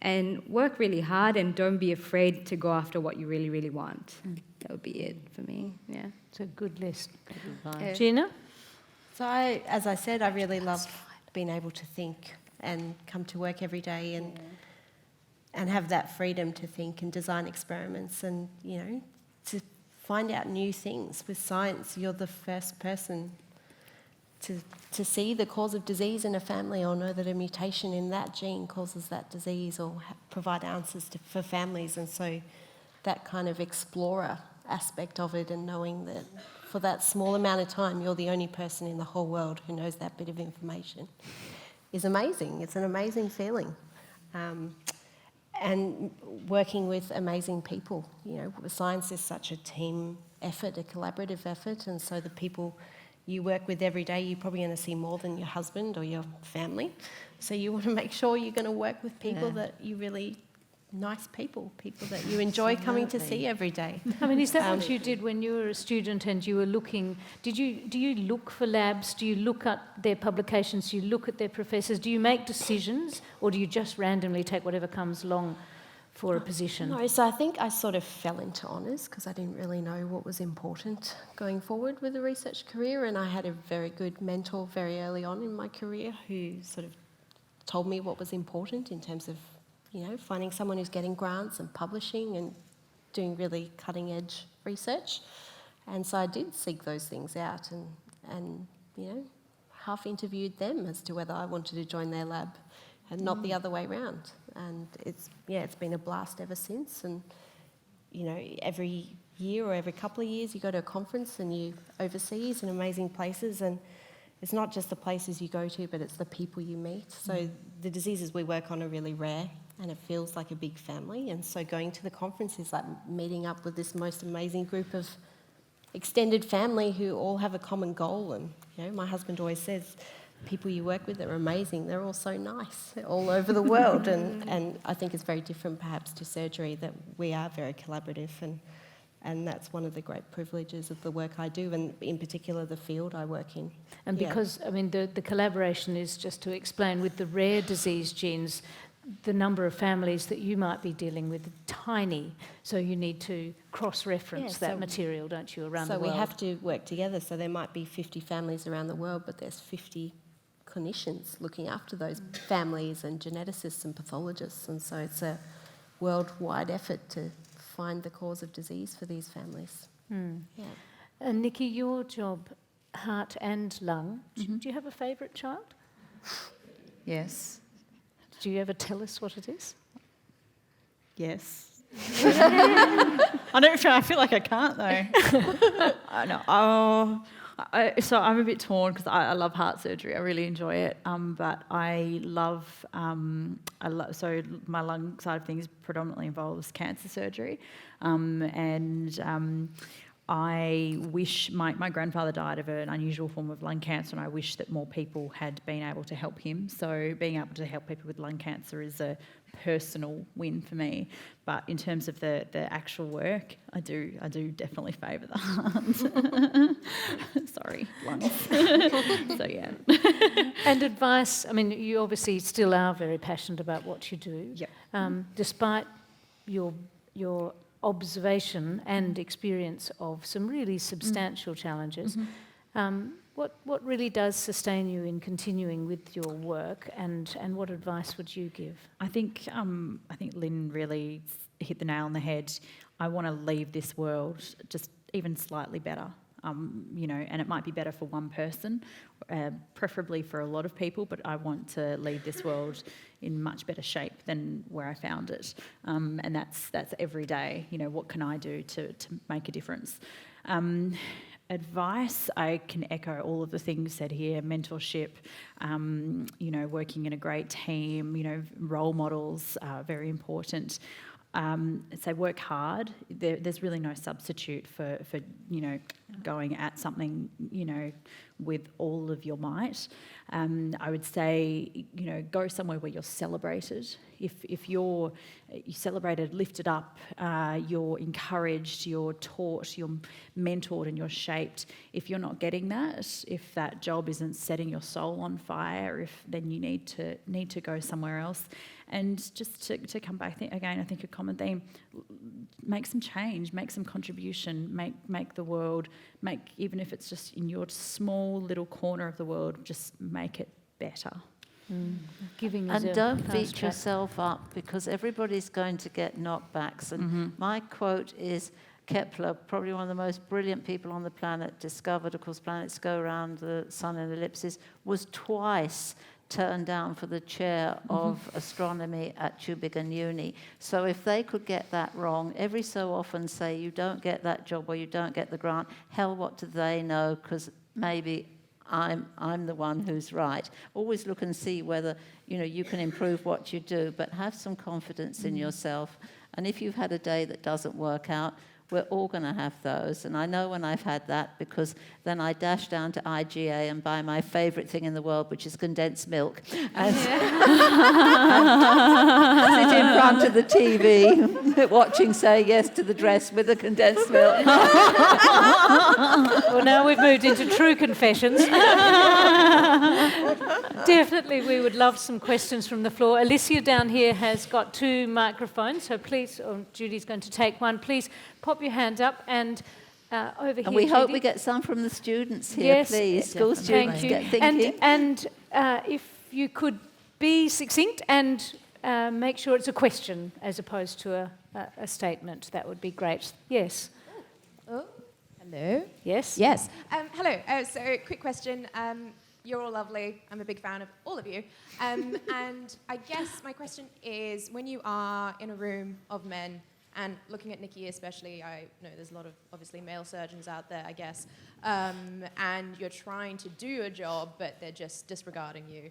And work really hard, and don't be afraid to go after what you really, really want. That would be it for me, yeah. It's a good list. Yeah. Gina? So as I said, I really love being able to think and come to work every day and have that freedom to think and design experiments and, you know, to find out new things. With science, you're the first person to see the cause of disease in a family, or know that a mutation in that gene causes that disease, or provide answers for families. And so that kind of explorer aspect of it, and knowing that for that small amount of time you're the only person in the whole world who knows that bit of information, is amazing. It's an amazing feeling. and working with amazing people. You know, science is such a team effort, a collaborative effort, and so the people you work with every day, you're probably going to see more than your husband or your family. So you want to make sure you're going to work with people that you really nice people that you enjoy coming to see every day. I mean, is that what you did when you were a student and you were looking? Do you look for labs? Do you look at their publications? Do you look at their professors? Do you make decisions, or do you just randomly take whatever comes along for a position? No, so I think I sort of fell into honours because I didn't really know what was important going forward with a research career, and I had a very good mentor very early on in my career who sort of told me what was important in terms of, you know, finding someone who's getting grants and publishing and doing really cutting-edge research. And so I did seek those things out and you know, half interviewed them as to whether I wanted to join their lab and not the other way around. And it's been a blast ever since. And, you know, every year or every couple of years you go to a conference and you overseas in amazing places, and it's not just the places you go to, but it's the people you meet. So the diseases we work on are really rare, and it feels like a big family. And so going to the conference is like meeting up with this most amazing group of extended family who all have a common goal. And, you know, my husband always says, people you work with are amazing. They're all so nice. They're all over the world. And I think it's very different perhaps to surgery, that we are very collaborative. And that's one of the great privileges of the work I do, and in particular the field I work in. And because, I mean, the collaboration is, just to explain, with the rare disease genes, the number of families that you might be dealing with are tiny, so you need to cross-reference that material, don't you, around the world? So we have to work together. So there might be 50 families around the world, but there's 50 clinicians looking after those families, and geneticists and pathologists, and so it's a worldwide effort to find the cause of disease for these families. Yeah. And Nikki, your job, heart and lung, do you have a favourite child? Yes. Do you ever tell us what it is? Yes. I feel like I can't though. I know. So I'm a bit torn because I love heart surgery. I really enjoy it. But I love, so my lung side of things predominantly involves cancer surgery. I wish, my grandfather died of an unusual form of lung cancer, and I wish that more people had been able to help him. So being able to help people with lung cancer is a personal win for me. But in terms of the actual work, I do definitely favour the heart. Sorry, lungs. So yeah. And advice, I mean, you obviously still are very passionate about what you do. Yep. Despite your observation and experience of some really substantial challenges. What really does sustain you in continuing with your work, and what advice would you give? I think Lynn really hit the nail on the head. I want to leave this world just even slightly better. You know, and it might be better for one person, preferably for a lot of people, but I want to leave this world in much better shape than where I found it. And that's every day. You know, what can I do to make a difference? Advice, I can echo all of the things said here. Mentorship, you know, working in a great team, you know, role models are very important. Say work hard. There's really no substitute for you know, going at something, you know, with all of your might. I would say, you know, go somewhere where you're celebrated. If you're celebrated, lifted up, you're encouraged, you're taught, you're mentored, and you're shaped. If you're not getting that, if that job isn't setting your soul on fire, then you need to go somewhere else. And just to come back again, I think a common theme: make some change, make some contribution, make the world, even if it's just in your small little corner of the world, just make it better. Giving is And a don't fast beat track. yourself up, because everybody's going to get knockbacks. And my quote is, Kepler, probably one of the most brilliant people on the planet, discovered, of course, planets go around the sun in ellipses, was twice turned down for the chair of astronomy at Tübingen Uni. So if they could get that wrong, every so often say, you don't get that job or you don't get the grant, hell, what do they know? Because maybe I'm the one who's right. Always look and see whether, you can improve what you do, but have some confidence in yourself. And if you've had a day that doesn't work out, we're all going to have those. And I know when I've had that, because then I dash down to IGA and buy my favourite thing in the world, which is condensed milk. And sit in front of the TV, watching Say Yes to the Dress with the condensed milk. Well, now we've moved into true confessions. Definitely, we would love some questions from the floor. Alicia down here has got 2 microphones, so please, Judy's going to take one. Please pop your hand up, and over here, And we hope Judy. we get some from the students here, Yes, please. School Thank students you. get thinking. And if you could be succinct and make sure it's a question as opposed to a statement, that would be great. Yes. Oh, hello. Yes. Yes. Hello. So, quick question. You're all lovely. I'm a big fan of all of you. And I guess my question is, when you are in a room of men, and looking at Nikki especially, I know there's a lot of obviously male surgeons out there, I guess, and you're trying to do a job, but they're just disregarding you.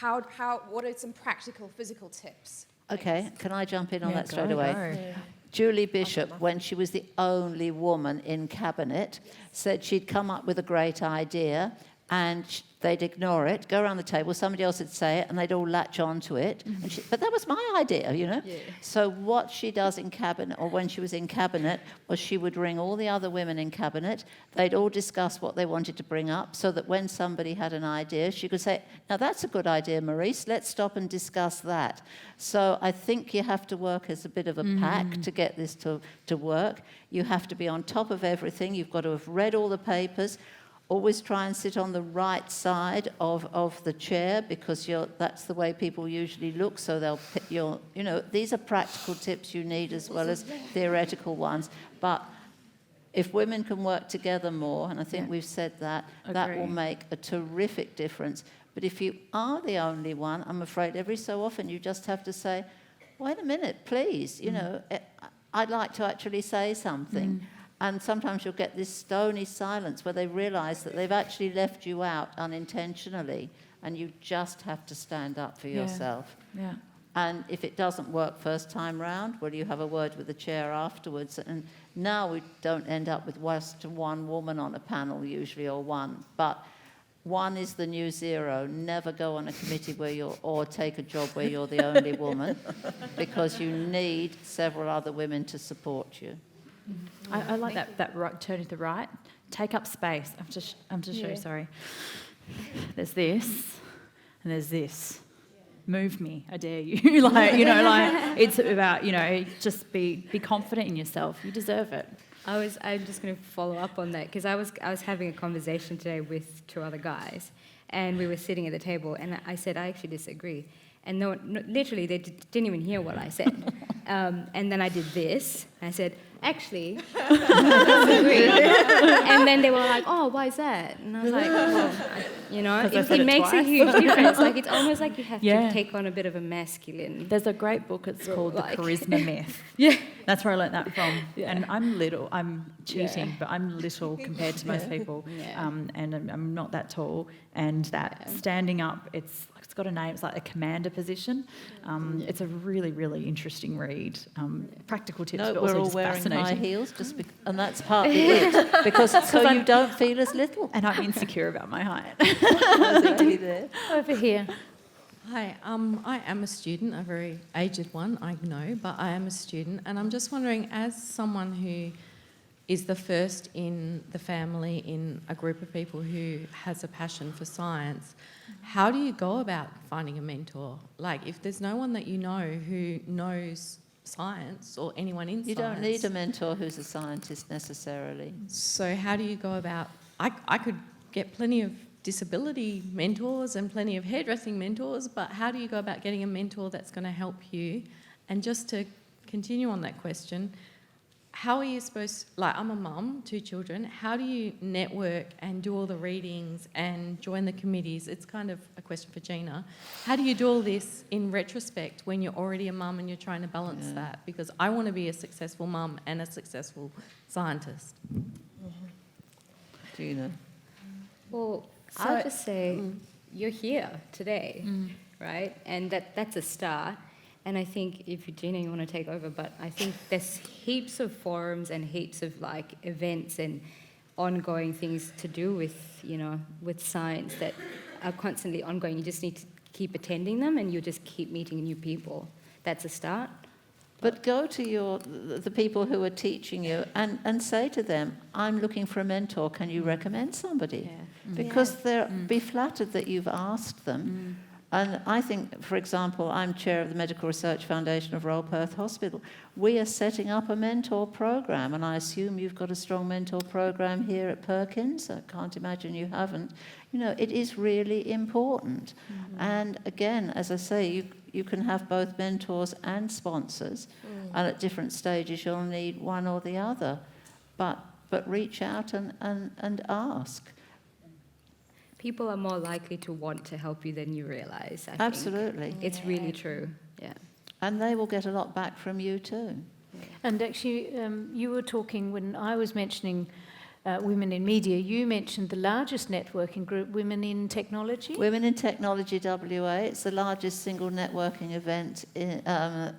What are some practical physical tips? Okay, can I jump in on that straight away? Julie Bishop, when she was the only woman in cabinet, said she'd come up with a great idea and they'd ignore it, go around the table, somebody else would say it, and they'd all latch on to it. And but that was my idea, Yeah. So what she does in cabinet, or when she was in cabinet, was she would ring all the other women in cabinet. They'd all discuss what they wanted to bring up, so that when somebody had an idea, she could say, now that's a good idea, Maurice, let's stop and discuss that. So I think you have to work as a bit of a pack to get this to work. You have to be on top of everything. You've got to have read all the papers. Always try and sit on the right side of the chair, because that's the way people usually look. So these are practical tips you need as well as theoretical ones. But if women can work together more, and I think we've said that, that will make a terrific difference. But if you are the only one, I'm afraid every so often you just have to say, wait a minute, please, I'd like to actually say something. And sometimes you'll get this stony silence where they realise that they've actually left you out unintentionally, and you just have to stand up for yourself. Yeah. And if it doesn't work first time round, well, you have a word with the chair afterwards. And now we don't end up with just one woman on a panel usually, or one. But one is the new 0. Never go on a committee or take a job where you're the only woman, because you need several other women to support you. I like that right, turn to the right. Take up space. I'm just show you, sorry. There's this, and there's this. Move me, I dare you. It's about, just be confident in yourself. You deserve it. I'm just going to follow up on that, because I was having a conversation today with 2 other guys, and we were sitting at the table, and I said, I actually disagree. And no, literally, they didn't even hear what I said. And then I did this. And I said, actually, I disagree. And then they were like, oh, why is that? And I was like, well, it makes a huge difference. Like, it's almost like you have to take on a bit of a masculine. There's a great book, it's called The Charisma Myth. That's where I learnt that from. And I'm cheating, but I'm little compared to most people. And I'm not that tall. And that standing up, it's got a name, it's like a commander position. It's a really, really interesting read. Practical tips, but also just fascinating. We're all wearing high heels, and that's partly it, because so you don't feel as little. And I'm insecure about my height. Over here. Hi, I am a student, a very aged one, I know, but I am a student, and I'm just wondering, as someone who is the first in the family in a group of people who has a passion for science, how do you go about finding a mentor? Like, if there's no one that you know who knows science, or anyone in science... You don't need a mentor who's a scientist necessarily. So how do you go about... I could get plenty of disability mentors and plenty of hairdressing mentors, but how do you go about getting a mentor that's going to help you? And just to continue on that question, how are you supposed... I'm a mum, 2 children. How do you network and do all the readings and join the committees? It's kind of a question for Gina. How do you do all this in retrospect when you're already a mum and you're trying to balance that? Because I want to be a successful mum and a successful scientist. Gina? Well, I'll just say, you're here today, right? And that's a start. And I think, if Gina, you want to take over, but I think there's heaps of forums and heaps of like events and ongoing things to do with, with science that are constantly ongoing. You just need to keep attending them, and you'll just keep meeting new people. That's a start. But go to the people who are teaching you and say to them, I'm looking for a mentor, can you recommend somebody? Yeah. Because they'll be flattered that you've asked them. And I think, for example, I'm chair of the Medical Research Foundation of Royal Perth Hospital. We are setting up a mentor program, and I assume you've got a strong mentor program here at Perkins. I can't imagine you haven't. It is really important. And again, as I say, you can have both mentors and sponsors, and at different stages you'll need one or the other. But reach out and ask. People are more likely to want to help you than you realise, I think. Absolutely. It's really true, yeah. And they will get a lot back from you too. And actually, you were talking, when I was mentioning women in media, you mentioned the largest networking group, Women in Technology. Women in Technology WA, it's the largest single networking event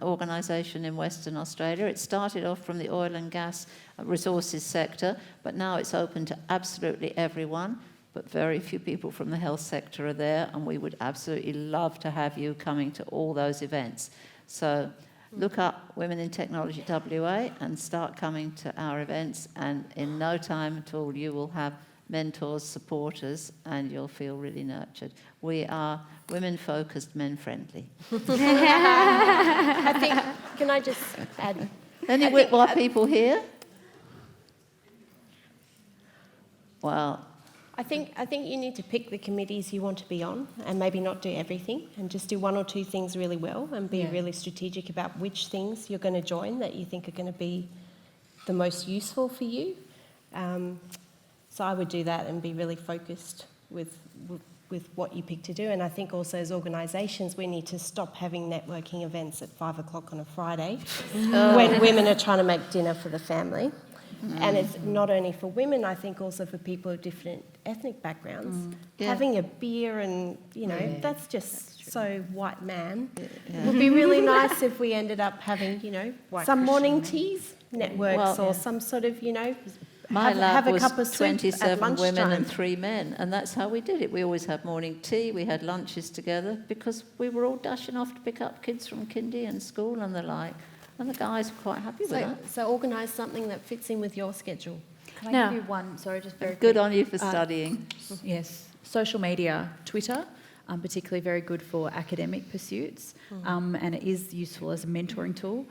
organisation in Western Australia. It started off from the oil and gas resources sector, but now it's open to absolutely everyone. But very few people from the health sector are there, and we would absolutely love to have you coming to all those events. So look up Women in Technology WA and start coming to our events, and in no time at all you will have mentors, supporters, and you'll feel really nurtured. We are women-focused, men-friendly. I think, can I just add? Any Whitwell people here? Well, I think you need to pick the committees you want to be on, and maybe not do everything, and just do one or two things really well, and be really strategic about which things you're going to join that you think are going to be the most useful for you. So I would do that and be really focused with what you pick to do. And I think also as organisations, we need to stop having networking events at 5 o'clock on a Friday when women are trying to make dinner for the family. And it's not only for women, I think also for people of different ethnic backgrounds. Having a beer and, that's just so white man. It would be really nice if we ended up having, some morning teas networks or some sort of, my lab have a was cup of soup at 27 women lunchtime. and 3 men, and that's how we did it. We always had morning tea, we had lunches together, because we were all dashing off to pick up kids from kindy and school and the like. And the guys were quite happy with that. So organise something that fits in with your schedule. Can I give you one? Sorry, just very Good quick. on you for studying. Yes, social media, Twitter, particularly very good for academic pursuits, and it is useful as a mentoring tool.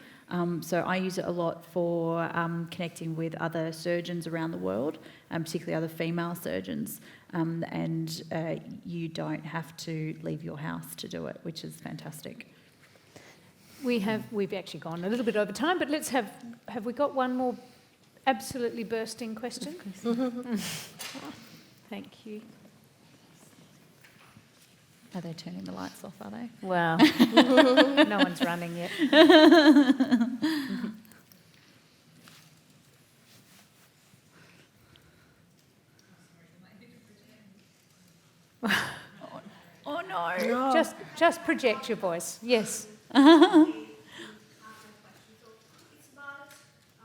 So I use it a lot for connecting with other surgeons around the world, particularly other female surgeons, and you don't have to leave your house to do it, which is fantastic. We've actually gone a little bit over time, but let's have we got one more absolutely bursting question? Thank you. Are they turning the lights off, are they? Wow. No one's running yet. Oh no. Just project your voice. Yes. It's about how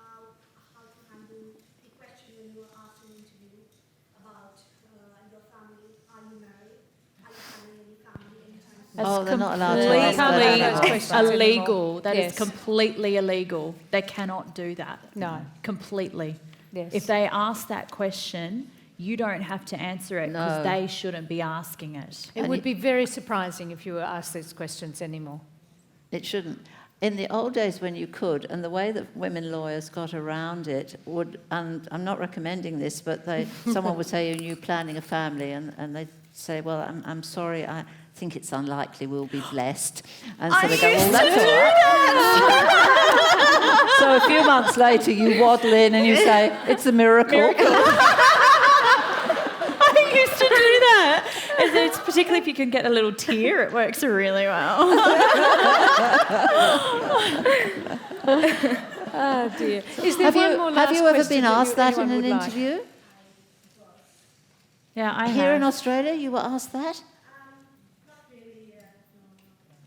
to handle the question when you are asked in an interview about your family. Are you married? Are you having any family anytime soon? They're not allowed to ask that anymore. Illegal. That Yes. is completely illegal. They cannot do that. No. Completely. Yes. If they ask that question, you don't have to answer it because No. they shouldn't be asking it. It would be very surprising if you were asked these questions anymore. It shouldn't. In the old days when you could, and the way that women lawyers got around it would, and I'm not recommending this, but someone would say, you're planning a family, and they'd say, well, I'm sorry, I think it's unlikely we'll be blessed. And so they go, well, that's all right. So a few months later, you waddle in and you say, it's a miracle. I used to do that. And it's particularly if you can get a little tear, it works really well. Oh dear. Is there one more last Have you ever question been asked that in anyone an would like? interview? Yeah, I Here in have. Australia, you were asked that? Not really, no,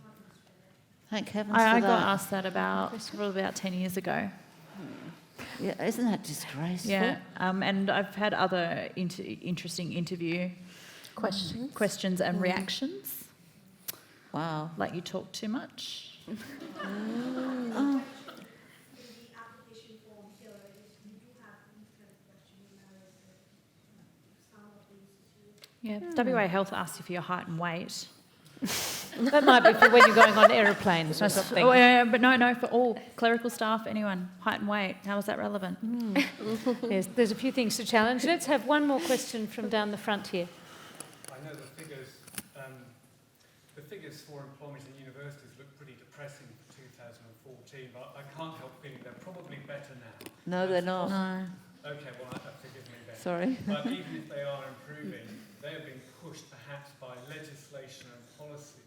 not in Australia. Thank heavens for I that. got asked that probably about 10 years ago. Yeah, isn't that disgraceful? Yeah, and I've had other interesting interview questions and reactions. Wow. Like you talk too much. Oh. The application form here is you do have these kind of questions, some of these issues. Yeah, WA Health asks you for your height and weight. That might be for when you're going on aeroplanes or something. Oh, yeah, but no, for all clerical staff, anyone, height and weight. How is that relevant? Yes, there's a few things to challenge. Let's have one more question from down the front here. I know the figures for employment in universities look pretty depressing for 2014, but I can't help feeling they're probably better now. No, they're not. No. Okay, well, forgive me then. Sorry. But even if they are improving, they are being pushed perhaps by legislation and policy.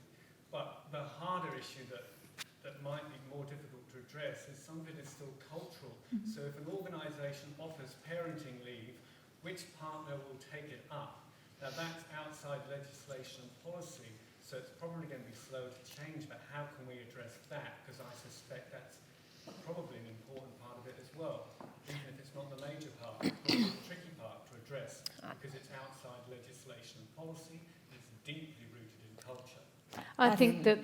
But the harder issue that might be more difficult to address is some of it is still cultural. So if an organisation offers parenting leave, which partner will take it up? Now that's outside legislation and policy, so it's probably going to be slow to change, but how can we address that? Because I suspect that's probably an important part of it as well, even if it's not the major part, it's probably the tricky part to address, because it's outside legislation and policy, and it's deeply rooted in culture. I think that,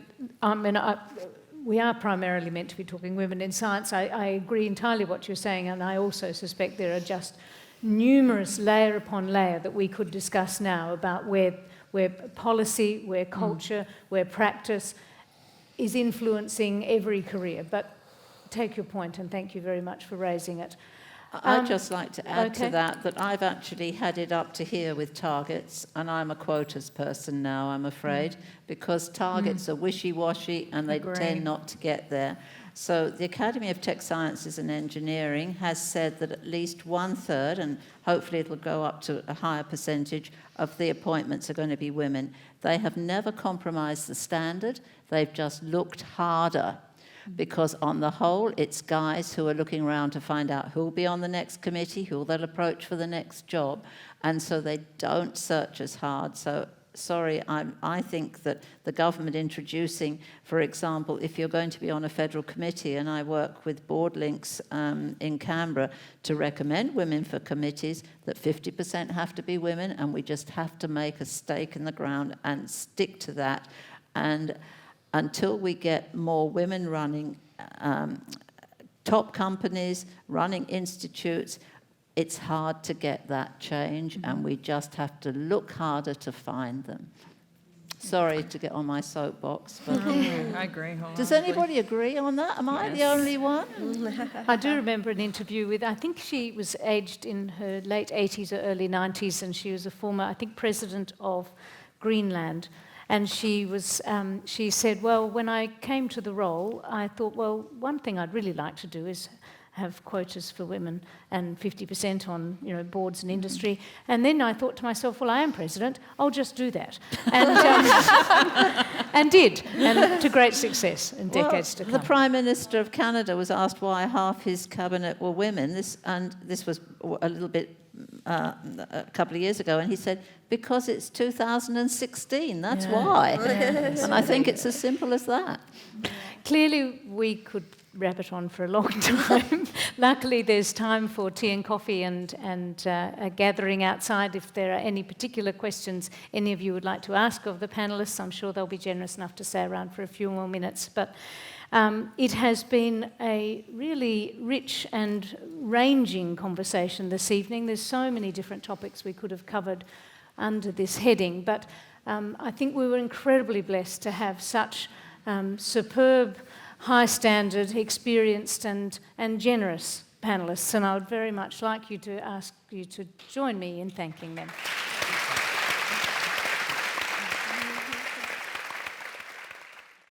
we are primarily meant to be talking women in science. I agree entirely what you're saying, and I also suspect there are just numerous layer upon layer that we could discuss now about where policy, where culture, where practice is influencing every career. But take your point, and thank you very much for raising it. I'd just like to add okay. to that I've actually headed up to here with targets, and I'm a quotas person now, I'm afraid, because targets are wishy-washy and they Agree. tend not to get there. So the Academy of Tech Sciences and Engineering has said that at least 1/3, and hopefully it'll go up to a higher percentage, of the appointments are going to be women. They have never compromised the standard, they've just looked harder. Because on the whole, it's guys who are looking around to find out who'll be on the next committee, who they'll approach for the next job, and so they don't search as hard. So, sorry, I think that the government introducing, for example, if you're going to be on a federal committee, and I work with Board Links in Canberra to recommend women for committees, that 50% have to be women, and we just have to make a stake in the ground and stick to that. And until we get more women running top companies, running institutes, it's hard to get that change, and we just have to look harder to find them. Sorry to get on my soapbox, but I agree. does anybody agree on that? Am I the only one? I do remember an interview with, I think she was aged in her late 80s or early 90s, and she was a former, I think, president of Greenland. And she said, well, when I came to the role, I thought, well, one thing I'd really like to do is have quotas for women and 50% on boards and industry. And then I thought to myself, well, I am president, I'll just do that. And, and did, and to great success in decades to come. The Prime Minister of Canada was asked why half his cabinet were women, this was a little bit a couple of years ago, and he said, because it's 2016, that's why. And I think it's as simple as that. Clearly, we could wrap it on for a long time. Luckily, there's time for tea and coffee and a gathering outside. If there are any particular questions any of you would like to ask of the panellists, I'm sure they'll be generous enough to stay around for a few more minutes. But it has been a really rich and ranging conversation this evening. There's so many different topics we could have covered under this heading, but I think we were incredibly blessed to have such superb, high-standard, experienced and generous panellists, and I would very much like you to ask you to join me in thanking them.